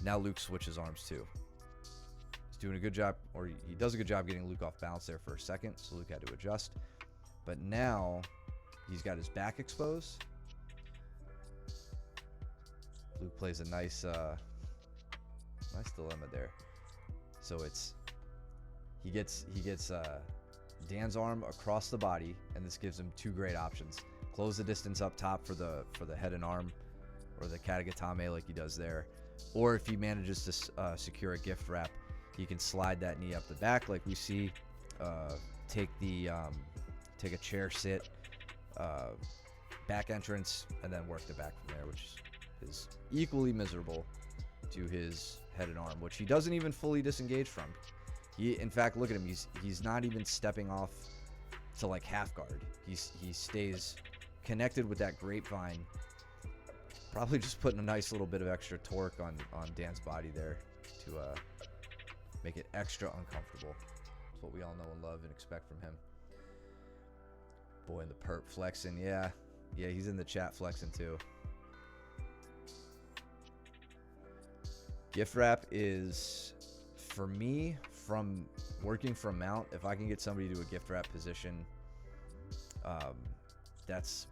now Luke switches arms too. He's doing a good job, or he does a good job getting Luke off balance there for a second, so Luke had to adjust. But now he's got his back exposed. Luke plays a nice dilemma there. So he gets Dan's arm across the body, and this gives him two great options: close the distance up top for the head and arm, or the katagatame like he does there, or if he manages to secure a gift wrap, he can slide that knee up the back like we see, take a chair sit, back entrance, and then work the back from there, which is equally miserable to his head and arm, which he doesn't even fully disengage from. In fact, look at him. He's not even stepping off to like half guard. He stays connected with that grapevine. Probably just putting a nice little bit of extra torque on Dan's body there to make it extra uncomfortable. That's what we all know and love and expect from him. Boy, and the perp flexing. Yeah, he's in the chat flexing too. Gift wrap is, for me, from working from mount, if I can get somebody to a gift wrap position, that's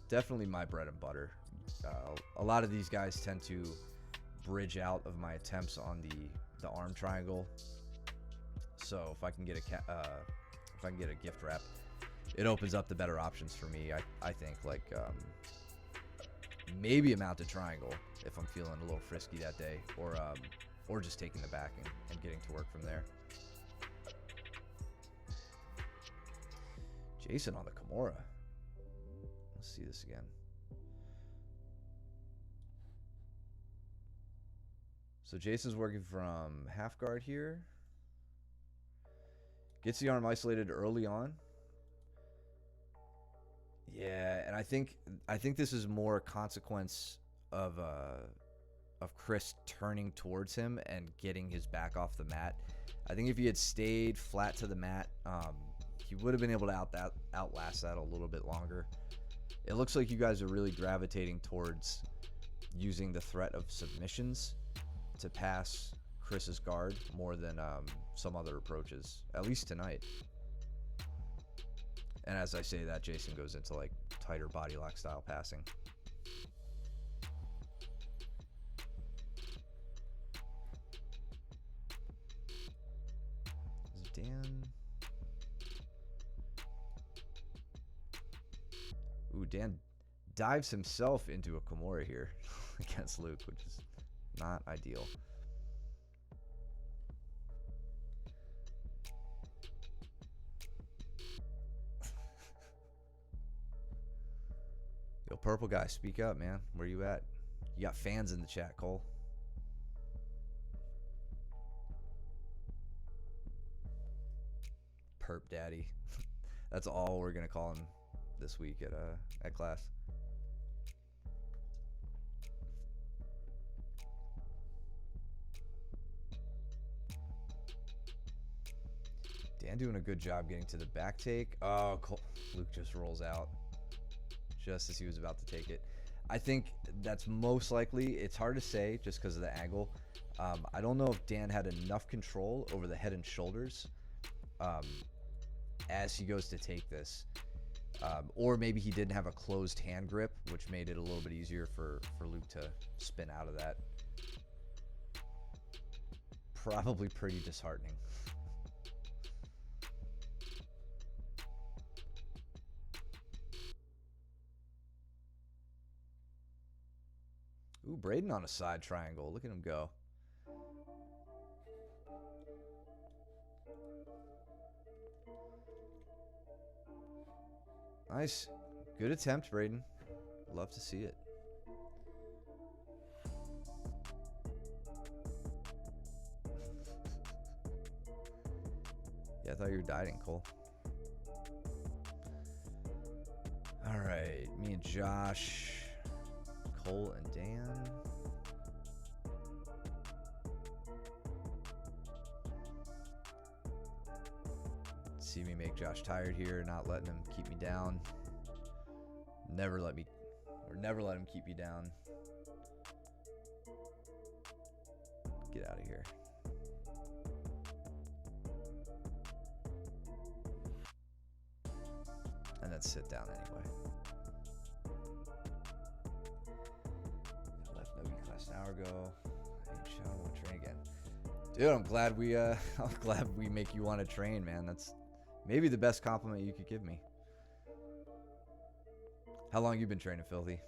definitely my bread and butter. A lot of these guys tend to bridge out of my attempts on the arm triangle. So if I can get a gift wrap, it opens up the better options for me. I think like maybe a mounted triangle if I'm feeling a little frisky that day, or just taking the back and getting to work from there. Jason on the Kimura. Let's see this again. So Jason's working from half guard here. Gets the arm isolated early on. Yeah, and I think this is more a consequence of Chris turning towards him and getting his back off the mat. I think if he had stayed flat to the mat, he would have been able to outlast that a little bit longer. It looks like you guys are really gravitating towards using the threat of submissions to pass Chris's guard more than some other approaches, at least tonight. And as I say that, Jason goes into like tighter body lock style passing. Is Dan? Ooh, Dan dives himself into a Kimura here against Luke, which is not ideal. Yo, purple guy, speak up, man. Where you at? You got fans in the chat, Cole. Perp daddy. That's all we're gonna call him this week at class. Dan doing a good job getting to the back take. Oh, Cole. Luke just rolls out just as he was about to take it. I think that's most likely. It's hard to say just because of the angle. I don't know if Dan had enough control over the head and shoulders as he goes to take this. Or maybe he didn't have a closed hand grip, which made it a little bit easier for Luke to spin out of that. Probably pretty disheartening. Ooh, Braden on a side triangle. Look at him go. Nice. Good attempt, Braden. Love to see it. Yeah, I thought you were dieting, Cole. All right, me and Josh, Cole and Dan. See me make Josh tired here, not letting him keep me down. Never let him keep you down. Get out of here. And then sit down anyway. Left no E class an hour ago. I ain't shot, I want to train again. Dude, I'm glad we make you want to train, man. That's maybe the best compliment you could give me. How long you been training, Filthy?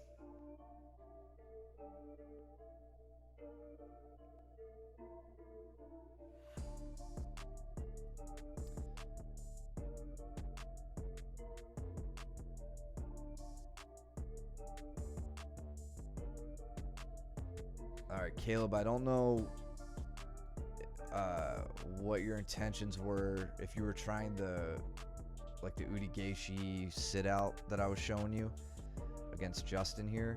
All right, Caleb, I don't know what your intentions were. If you were trying the Udigeishi sit out that I was showing you against Justin here.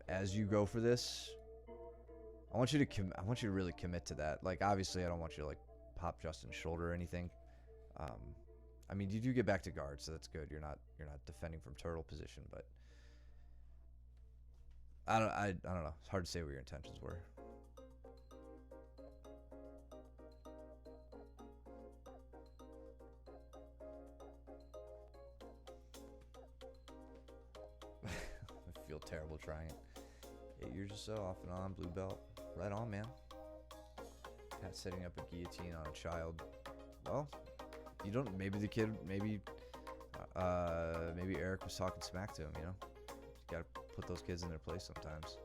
As you go for this, I want you to really commit to that. Like, obviously, I don't want you to like pop Justin's shoulder or anything. I mean, you do get back to guard, so that's good. You're not defending from turtle position, but I don't know. It's hard to say what your intentions were. I feel terrible trying. 8 years or so, off and on, blue belt. Right on, man. Not setting up a guillotine on a child. Well, you don't. Maybe the kid. Maybe Eric was talking smack to him. You know, you gotta put those kids in their place sometimes.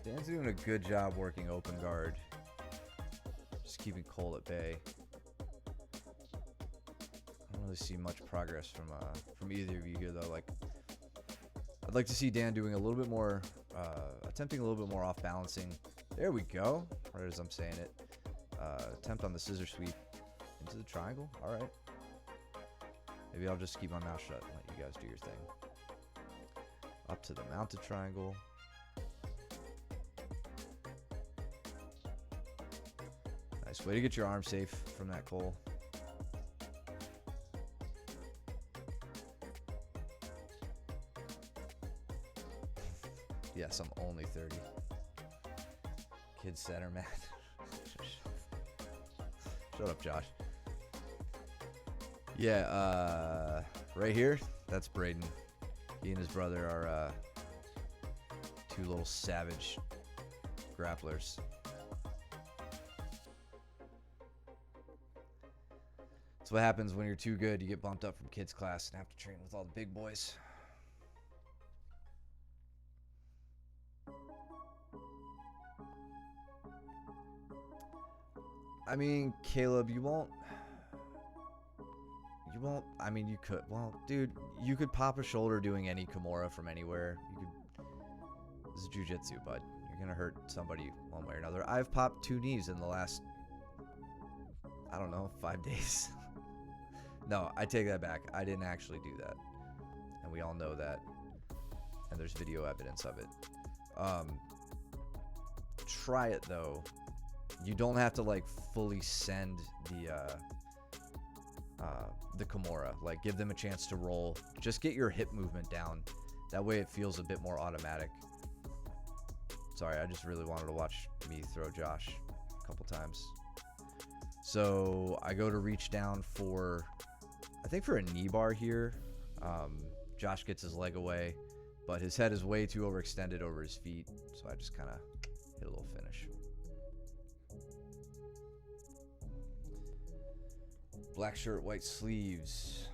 Dan's doing a good job working open guard. Just keeping Cole at bay. I don't really see much progress from either of you here, though. Like, I'd like to see Dan doing a little bit more, attempting a little bit more off balancing. There we go. Right as I'm saying it. Attempt on the scissor sweep into the triangle. All right. Maybe I'll just keep my mouth shut and let you guys do your thing. Up to the mounted triangle. Nice way to get your arm safe from that, Cole. Yes, I'm only 30. Kid center, man. Shut up, Josh. Yeah, right here, that's Braden. He and his brother are two little savage grapplers. That's what happens when you're too good. You get bumped up from kids class and have to train with all the big boys. I mean, Caleb, you won't, I mean, you could. Well, dude, you could pop a shoulder doing any Kimura from anywhere. You could, this is jiu-jitsu, bud. You're going to hurt somebody one way or another. I've popped 2 knees in the last, I don't know, 5 days. No, I take that back. I didn't actually do that. And we all know that. And there's video evidence of it. Try it, though. You don't have to like fully send the Kimura. Like, give them a chance to roll. Just get your hip movement down. That way it feels a bit more automatic. Sorry, I just really wanted to watch me throw Josh a couple times. So I go to reach down for, I think for a knee bar here. Josh gets his leg away, but his head is way too overextended over his feet. So I just kind of hit a little finish. Black shirt, white sleeves.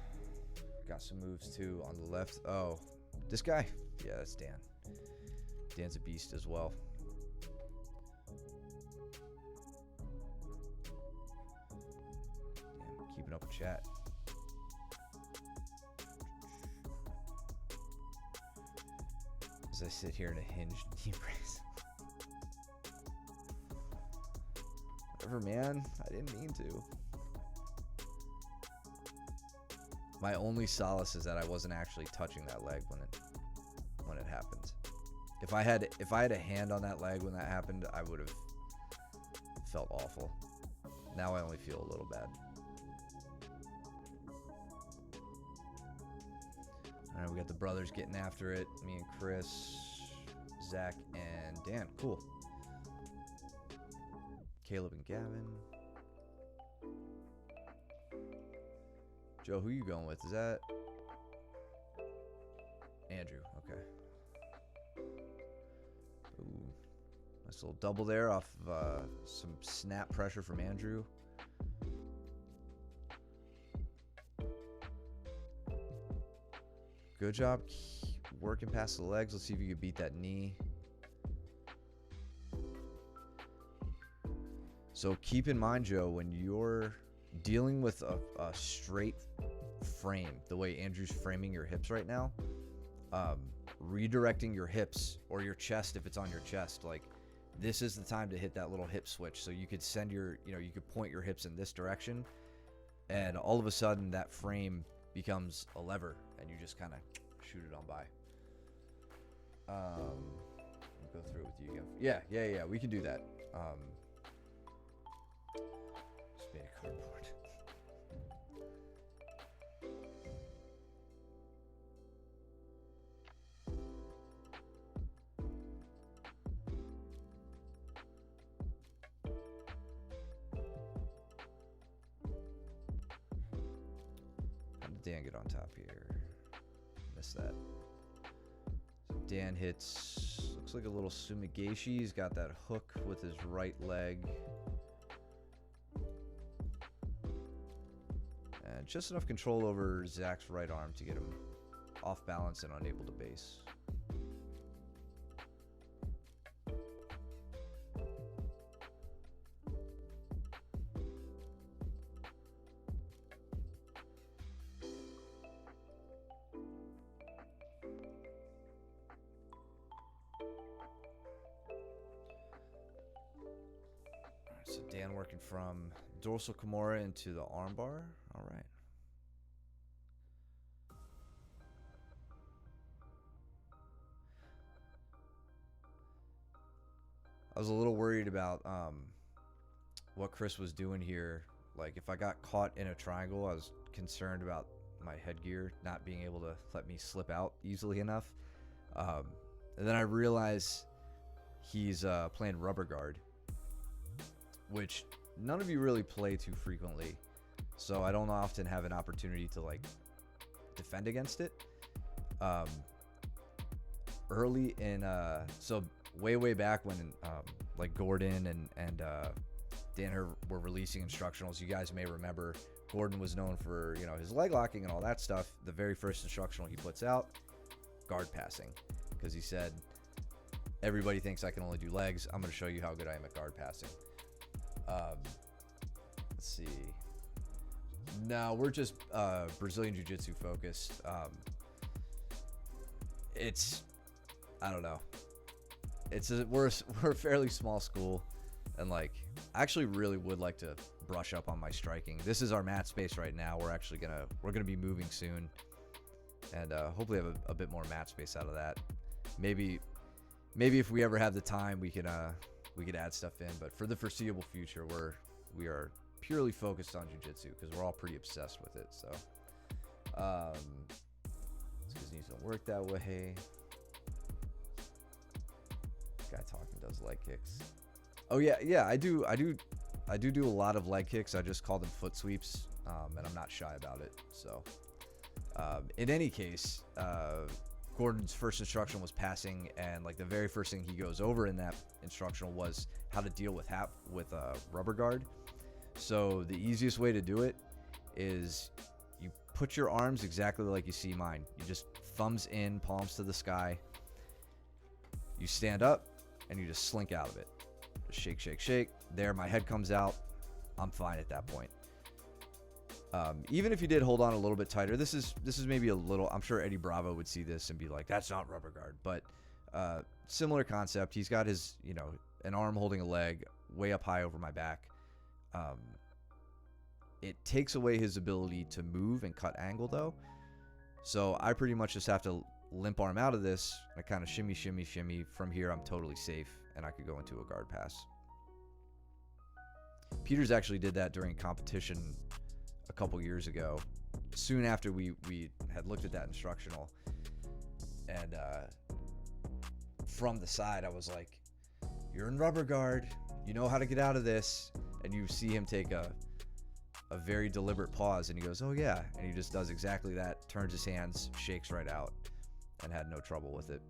Got some moves too on the left. Oh, this guy? Yeah, that's Dan. Dan's a beast as well. Damn, keeping up with chat. As I sit here in a hinged knee brace. Whatever, man. I didn't mean to. My only solace is that I wasn't actually touching that leg when it happened. If I had a hand on that leg when that happened, I would have felt awful. Now I only feel a little bad. All right, we got the brothers getting after it. Me and Chris, Zach, and Dan. Cool. Caleb and Gavin. Joe, who you going with? Is that Andrew? Okay. Ooh, nice little double there off of some snap pressure from Andrew. Good job working past the legs. Let's see if you can beat that knee. So keep in mind, Joe, when you're dealing with a straight frame, the way Andrew's framing your hips right now, redirecting your hips or your chest if it's on your chest, like this is the time to hit that little hip switch. So you could send your, you could point your hips in this direction, and all of a sudden that frame becomes a lever, and you just kind of shoot it on by. I'll go through it with you again. Yeah. We can do that. Just made a cardboard. How did Dan get on top here? Missed that. So Dan hits, looks like a little sumigashi. He's got that hook with his right leg. And just enough control over Zach's right arm to get him off balance and unable to base. So Dan working from dorsal Kimura into the armbar. All right. I was a little worried about what Chris was doing here. Like, if I got caught in a triangle, I was concerned about my headgear not being able to let me slip out easily enough. And then I realized he's playing rubber guard, which none of you really play too frequently. So I don't often have an opportunity to like defend against it. Early in, so way back when like Gordon and Dan were releasing instructionals, you guys may remember Gordon was known for, his leg locking and all that stuff. The very first instructional he puts out, guard passing, because he said, everybody thinks I can only do legs. I'm going to show you how good I am at guard passing. Let's see. No, we're just Brazilian Jiu-Jitsu focused. I don't know. We're a fairly small school, and like I actually really would like to brush up on my striking. This is our mat space right now. We're gonna be moving soon, and hopefully have a bit more mat space out of that. Maybe if we ever have the time, we can we could add stuff in. But for the foreseeable future, we are purely focused on jiu-jitsu because we're all pretty obsessed with it. So his knees don't work that way. Guy talking does leg kicks. Oh yeah, I do a lot of leg kicks. I just call them foot sweeps, and I'm not shy about it. So in any case, Gordon's first instruction was passing, and like the very first thing he goes over in that instructional was how to deal with a rubber guard. So the easiest way to do it is you put your arms exactly like you see mine. You just thumbs in, palms to the sky. You stand up and you just slink out of it. Just shake, shake, shake. There, my head comes out. I'm fine at that point. Even if you did hold on a little bit tighter, this is maybe a little, I'm sure Eddie Bravo would see this and be like, that's not rubber guard, but similar concept. He's got his, an arm holding a leg way up high over my back. It takes away his ability to move and cut angle though. So I pretty much just have to limp arm out of this. I kind of shimmy, shimmy, shimmy. From here, I'm totally safe and I could go into a guard pass. Peters actually did that during competition a couple years ago, soon after we had looked at that instructional, and from the side I was like, you're in rubber guard, you know how to get out of this, and you see him take a very deliberate pause, and he goes, oh yeah, and he just does exactly that, turns his hands, shakes right out, and had no trouble with it.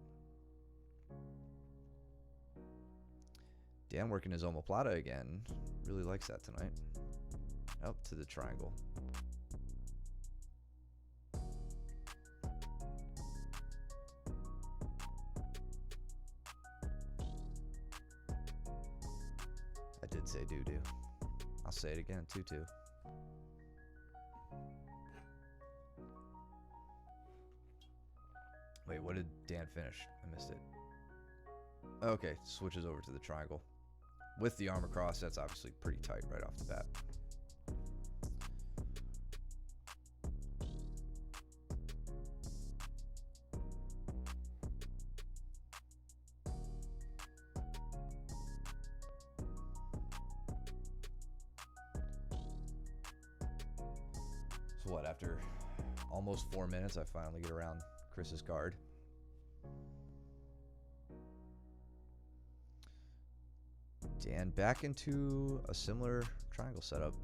Dan working his omoplata again, really likes that tonight. Up to the triangle. I did say doo-doo. I'll say it again, tutu. Wait, what did Dan finish? I missed it. Okay, switches over to the triangle. With the arm across, that's obviously pretty tight right off the bat. So what, after almost 4 minutes, I finally get around Chris's guard. Dan back into a similar triangle setup.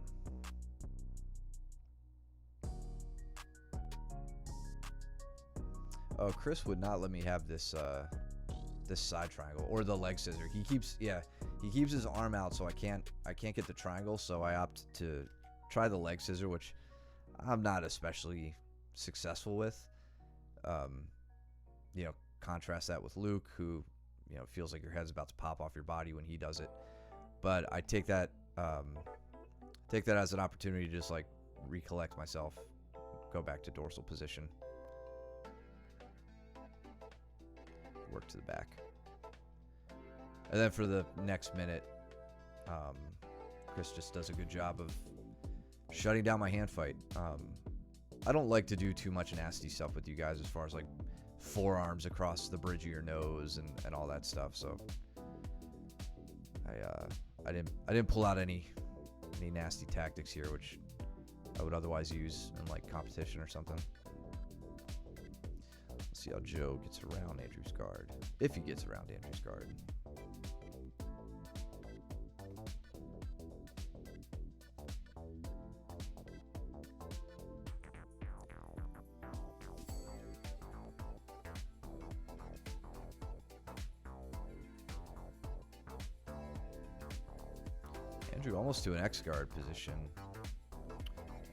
Oh, Chris would not let me have this this side triangle or the leg scissor. He keeps his arm out, so I can't get the triangle, so I opt to try the leg scissor, which I'm not especially successful with. Contrast that with Luke, who feels like your head's about to pop off your body when he does it. But I take that as an opportunity to just like recollect myself, go back to dorsal position, work to the back, and then for the next minute, Chris just does a good job of shutting down my hand fight. I don't like to do too much nasty stuff with you guys as far as like forearms across the bridge of your nose and all that stuff. So I didn't pull out any nasty tactics here, which I would otherwise use in like competition or something. Let's see how Joe gets around Andrew's guard, if he gets around Andrew's guard. Andrew almost to an X guard position.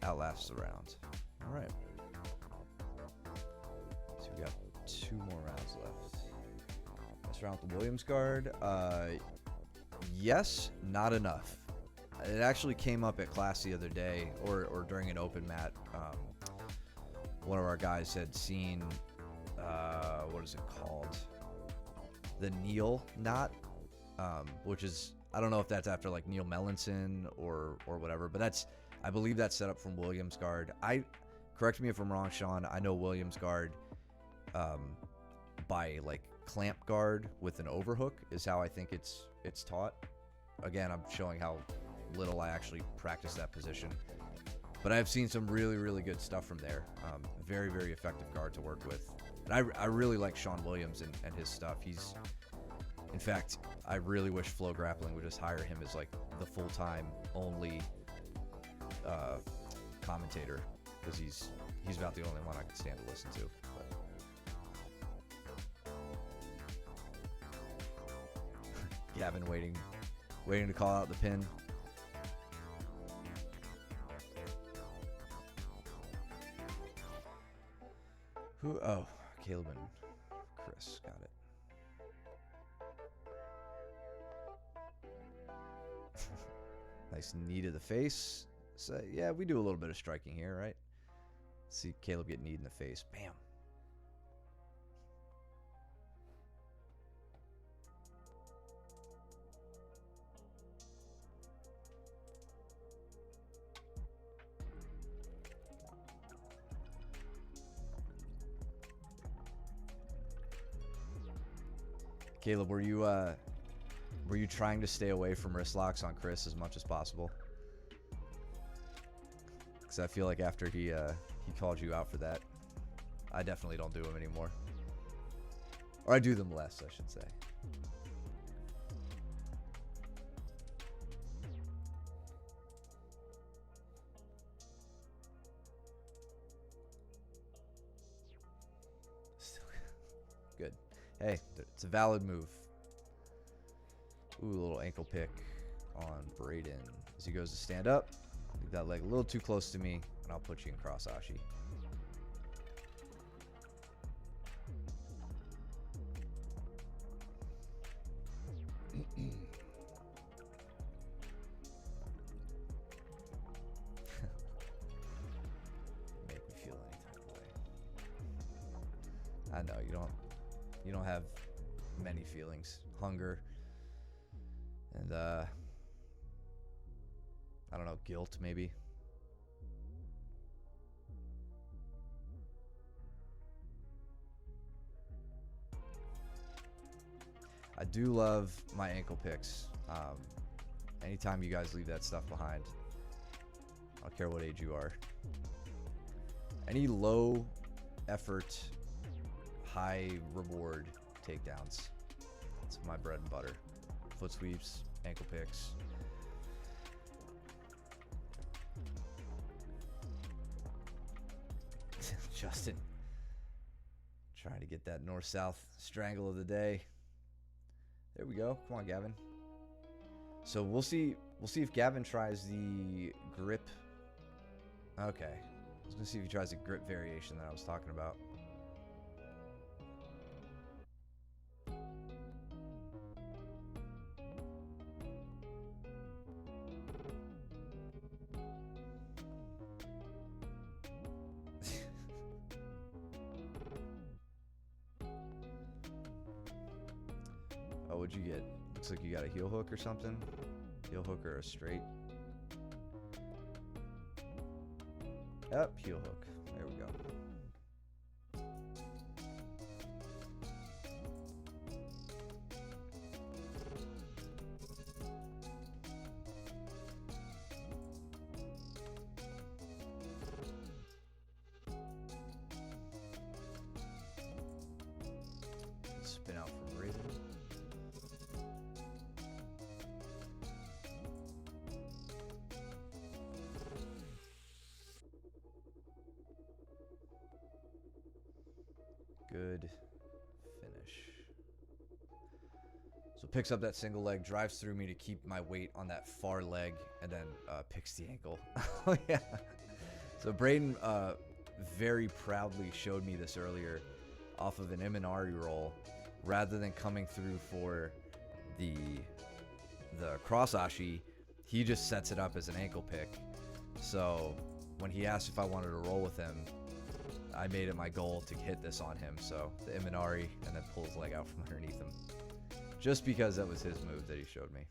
Outlasts the round. All right. So we got 2 more rounds left. Let's round with the Williams guard. Yes, not enough. It actually came up at class the other day, or during an open mat. One of our guys had seen, what is it called? The Neil knot, which is, I don't know if that's after like Neil Melanson or whatever, but I believe that's set up from Williams guard. Correct me if I'm wrong, Sean. I know Williams guard by like clamp guard with an overhook is how I think it's taught. Again, I'm showing how little I actually practice that position. But I've seen some really, really good stuff from there. Very, very effective guard to work with. And I really like Sean Williams and his stuff. In fact, I really wish Flow Grappling would just hire him as like the full-time only commentator, because he's about the only one I can stand to listen to. But Gavin waiting to call out the pin. Who? Oh, Caleb and Chris. Got it. Nice knee to the face. So, yeah, we do a little bit of striking here, right? See Caleb get kneed in the face. Bam. Caleb, were you trying to stay away from wrist locks on Chris as much as possible? Because I feel like after he called you out for that, I definitely don't do them anymore. Or I do them less, I should say. Good. Hey, it's a valid move. Ooh, a little ankle pick on Braden as he goes to stand up. Leave that leg a little too close to me, and I'll put you in cross ashi. Make me feel any type of way. I know you don't have many feelings. Hunger and I don't know, guilt maybe. I do love my ankle picks. Anytime you guys leave that stuff behind, I don't care what age you are. Any low effort, high reward takedowns. It's my bread and butter. Foot sweeps, ankle picks. Justin trying to get that north-south strangle of the day. There we go. Come on, Gavin. So we'll see if Gavin tries the grip. Okay. I was gonna see if he tries the grip variation that I was talking about. Oh, what'd you get? Looks like you got a heel hook or something. Heel hook or a straight. Yep, heel hook. There we go. Spin out for Braden. Good finish. So picks up that single leg, drives through me to keep my weight on that far leg, and then picks the ankle. Oh, yeah. So Braden very proudly showed me this earlier off of an Imanari roll. Rather than coming through for the cross ashi, he just sets it up as an ankle pick. So when he asked if I wanted to roll with him, I made it my goal to hit this on him. So the Imanari and then pull his leg out from underneath him. Just because that was his move that he showed me.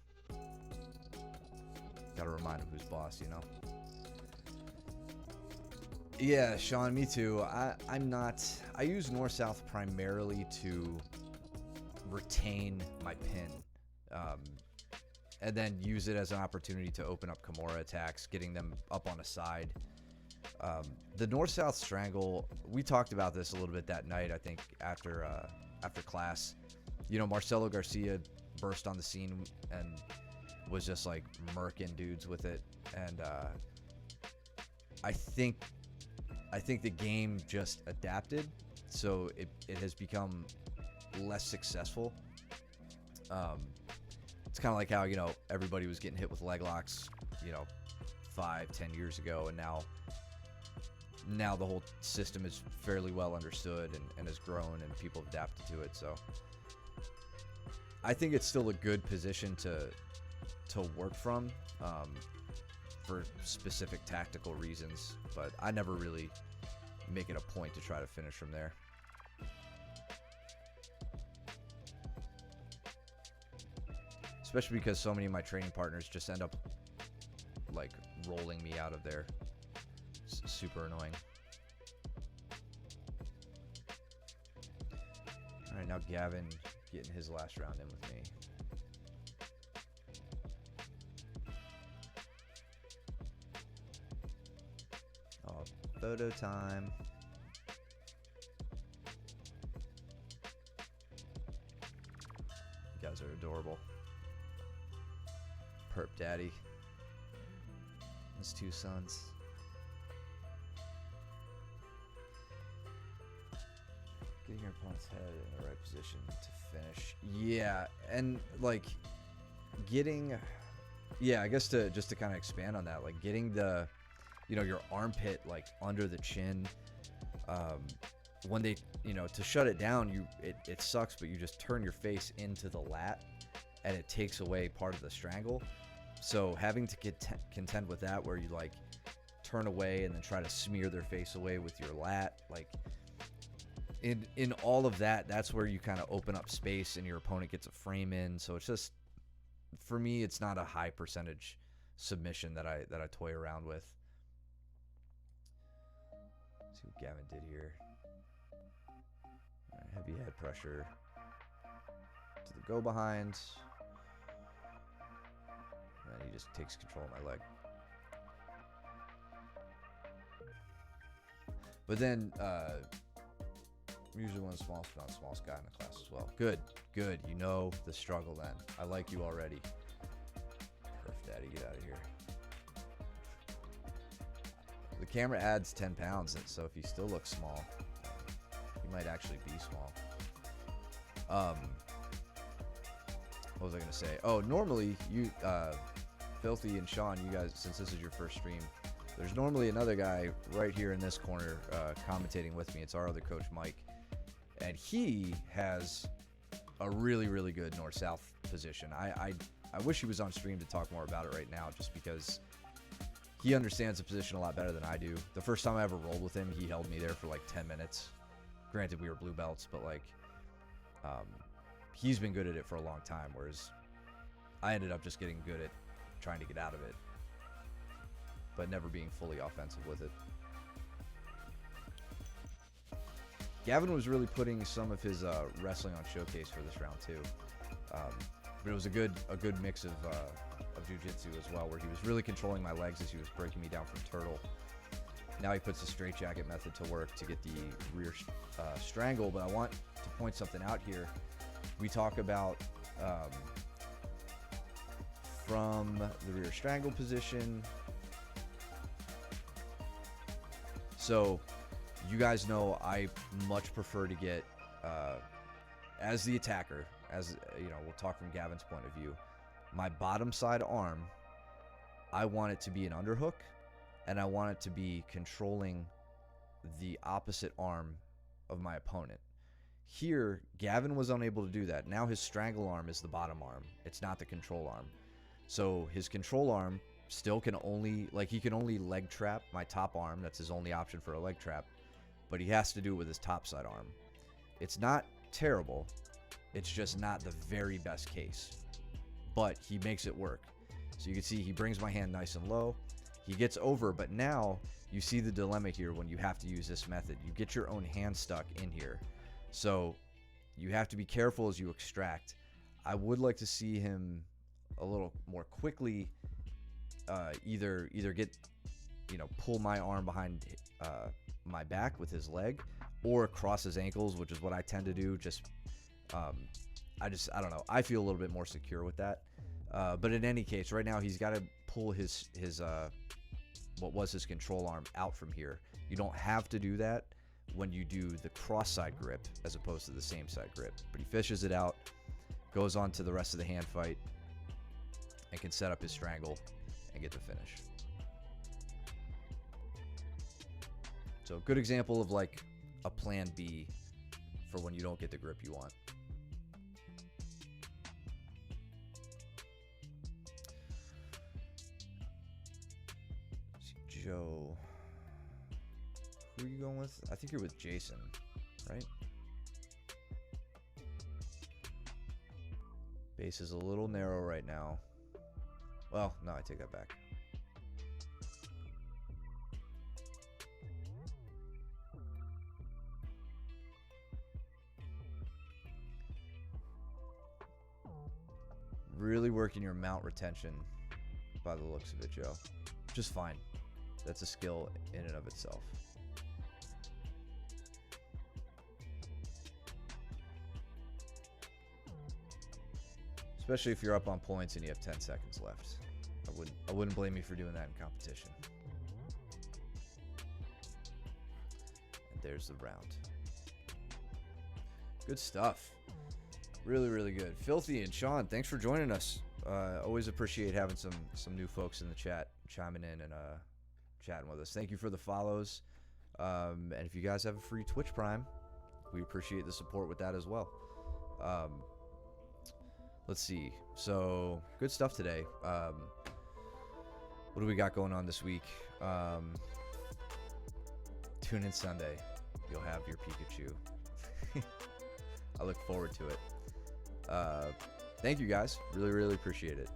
Gotta remind him who's boss, you know? Yeah, Sean, me too. I use north-south primarily to retain my pin. And then use it as an opportunity to open up Kimura attacks, getting them up on a side. The north-south strangle, we talked about this a little bit that night, I think, after class. You know, Marcelo Garcia burst on the scene and was just like murking dudes with it. And I think the game just adapted, so it has become less successful. It's kind of like how, you know, everybody was getting hit with leg locks, you know, 5-10 years ago, and now the whole system is fairly well understood and has grown, and people have adapted to it. So I think it's still a good position to work from for specific tactical reasons, but I never really make it a point to try to finish from there. Especially because so many of my training partners just end up like rolling me out of there. It's super annoying. All right, now Gavin getting his last round in with me. Oh, photo time. You guys are adorable. Perp daddy. His 2 sons. Getting your opponent's head in the right position to finish. Yeah, and like getting, yeah, I guess just to kind of expand on that, like getting the, you know, your armpit like under the chin. When they, you know, to shut it down, it sucks, but you just turn your face into the lat, and it takes away part of the strangle. So having to contend with that, where you like turn away and then try to smear their face away with your lat, like in all of that, that's where you kind of open up space and your opponent gets a frame in. So it's just, for me, it's not a high percentage submission that I toy around with. Let's see what Gavin did here. All right, heavy head pressure to the go behind. And he just takes control of my leg. But then, usually one of the smallest, but not the smallest guy in the class as well. Good, good. You know the struggle then. I like you already. Perf daddy, get out of here. The camera adds 10 pounds, so if you still look small, you might actually be small. What was I going to say? Oh, normally, you, Filthy and Sean, you guys, since this is your first stream, there's normally another guy right here in this corner commentating with me. It's our other coach, Mike. And he has a really, really good north-south position. I wish he was on stream to talk more about it right now, just because he understands the position a lot better than I do. The first time I ever rolled with him, he held me there for like 10 minutes. Granted, we were blue belts, but like, he's been good at it for a long time, whereas I ended up just getting good at trying to get out of it, but never being fully offensive with it. Gavin was really putting some of his wrestling on showcase for this round too, but it was a good mix of jiu-jitsu as well, where he was really controlling my legs as he was breaking me down from turtle. Now he puts the straitjacket method to work to get the rear strangle, but I want to point something out here. We talk about from the rear strangle position. So you guys know I much prefer to get, as the attacker, as you know, we'll talk from Gavin's point of view, my bottom side arm, I want it to be an underhook, and I want it to be controlling the opposite arm of my opponent. Here, Gavin was unable to do that. Now his strangle arm is the bottom arm. It's not the control arm. So his control arm still can only, like, he can only leg trap my top arm. That's his only option for a leg trap. But he has to do it with his top side arm. It's not terrible. It's just not the very best case. But he makes it work. So you can see he brings my hand nice and low. He gets over, but now you see the dilemma here when you have to use this method. You get your own hand stuck in here. So You have to be careful as you extract. I would like to see him a little more quickly either get, pull my arm behind my back with his leg, or cross his ankles, which is what I tend to do. I don't know. I feel a little bit more secure with that. But in any case, right now he's got to pull his what was his control arm out from here. You don't have to do that when you do the cross side grip as opposed to the same side grip. But he fishes it out, goes on to the rest of the hand fight, and can set up his strangle and get the finish. So good example of like a plan B for when you don't get the grip you want. Joe, who are you going with? I think you're with Jason, right? Base is a little narrow right now. Well, no, I take that back. Really working your mount retention by the looks of it, Joe. Just fine. That's a skill in and of itself. Especially if you're up on points and you have 10 seconds left. I wouldn't blame you for doing that in competition. And there's the round. Good stuff. Really, really good. Filthy and Sean, thanks for joining us. Always appreciate having some new folks in the chat chiming in and chatting with us. Thank you for the follows. And if you guys have a free Twitch Prime, we appreciate the support with that as well. Let's see. So, good stuff today. What do we got going on this week? Tune in Sunday. You'll have your Pikachu. I look forward to it. Thank you guys. Really, really appreciate it.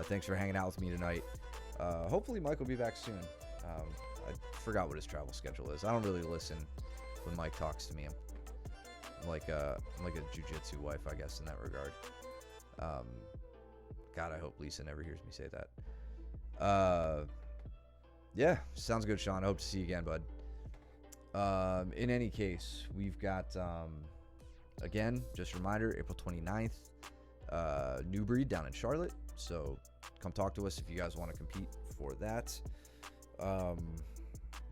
Thanks for hanging out with me tonight. Hopefully Mike will be back soon. I forgot what his travel schedule is. I don't really listen when Mike talks to me. I'm like a jiu-jitsu wife, I guess, in that regard. God, I hope Lisa never hears me say that. Yeah, sounds good, Sean. I hope to see you again, bud. In any case, we've got, again, just a reminder, April 29th, New Breed down in Charlotte. So come talk to us if you guys want to compete for that.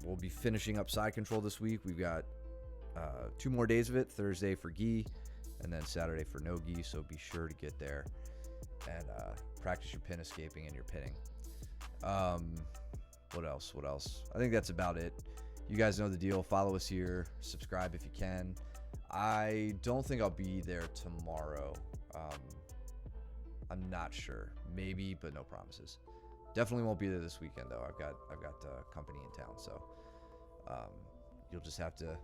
We'll be finishing up side control this week. We've got 2 more days of it, Thursday for gi, and then Saturday for no gi. So be sure to get there and practice your pin escaping and your pinning. What else? I think that's about it. You guys know the deal. Follow us here. Subscribe if you can. I don't think I'll be there tomorrow. I'm not sure. Maybe, but no promises. Definitely won't be there this weekend though. I've got company in town, so you'll just have to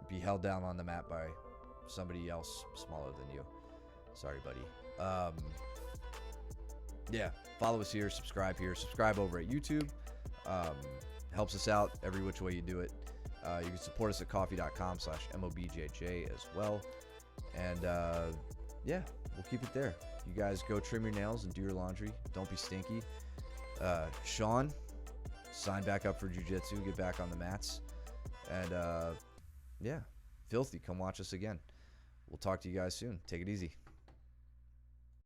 be held down on the mat by somebody else smaller than you. Sorry, buddy. Yeah, follow us here, subscribe over at YouTube. Helps us out every which way you do it. You can support us at coffee.com/MOBJJ as well. And yeah, we'll keep it there. You guys go trim your nails and do your laundry. Don't be stinky. Sean, sign back up for jiu-jitsu, get back on the mats. And yeah, Filthy, come watch us again. We'll talk to you guys soon. Take it easy.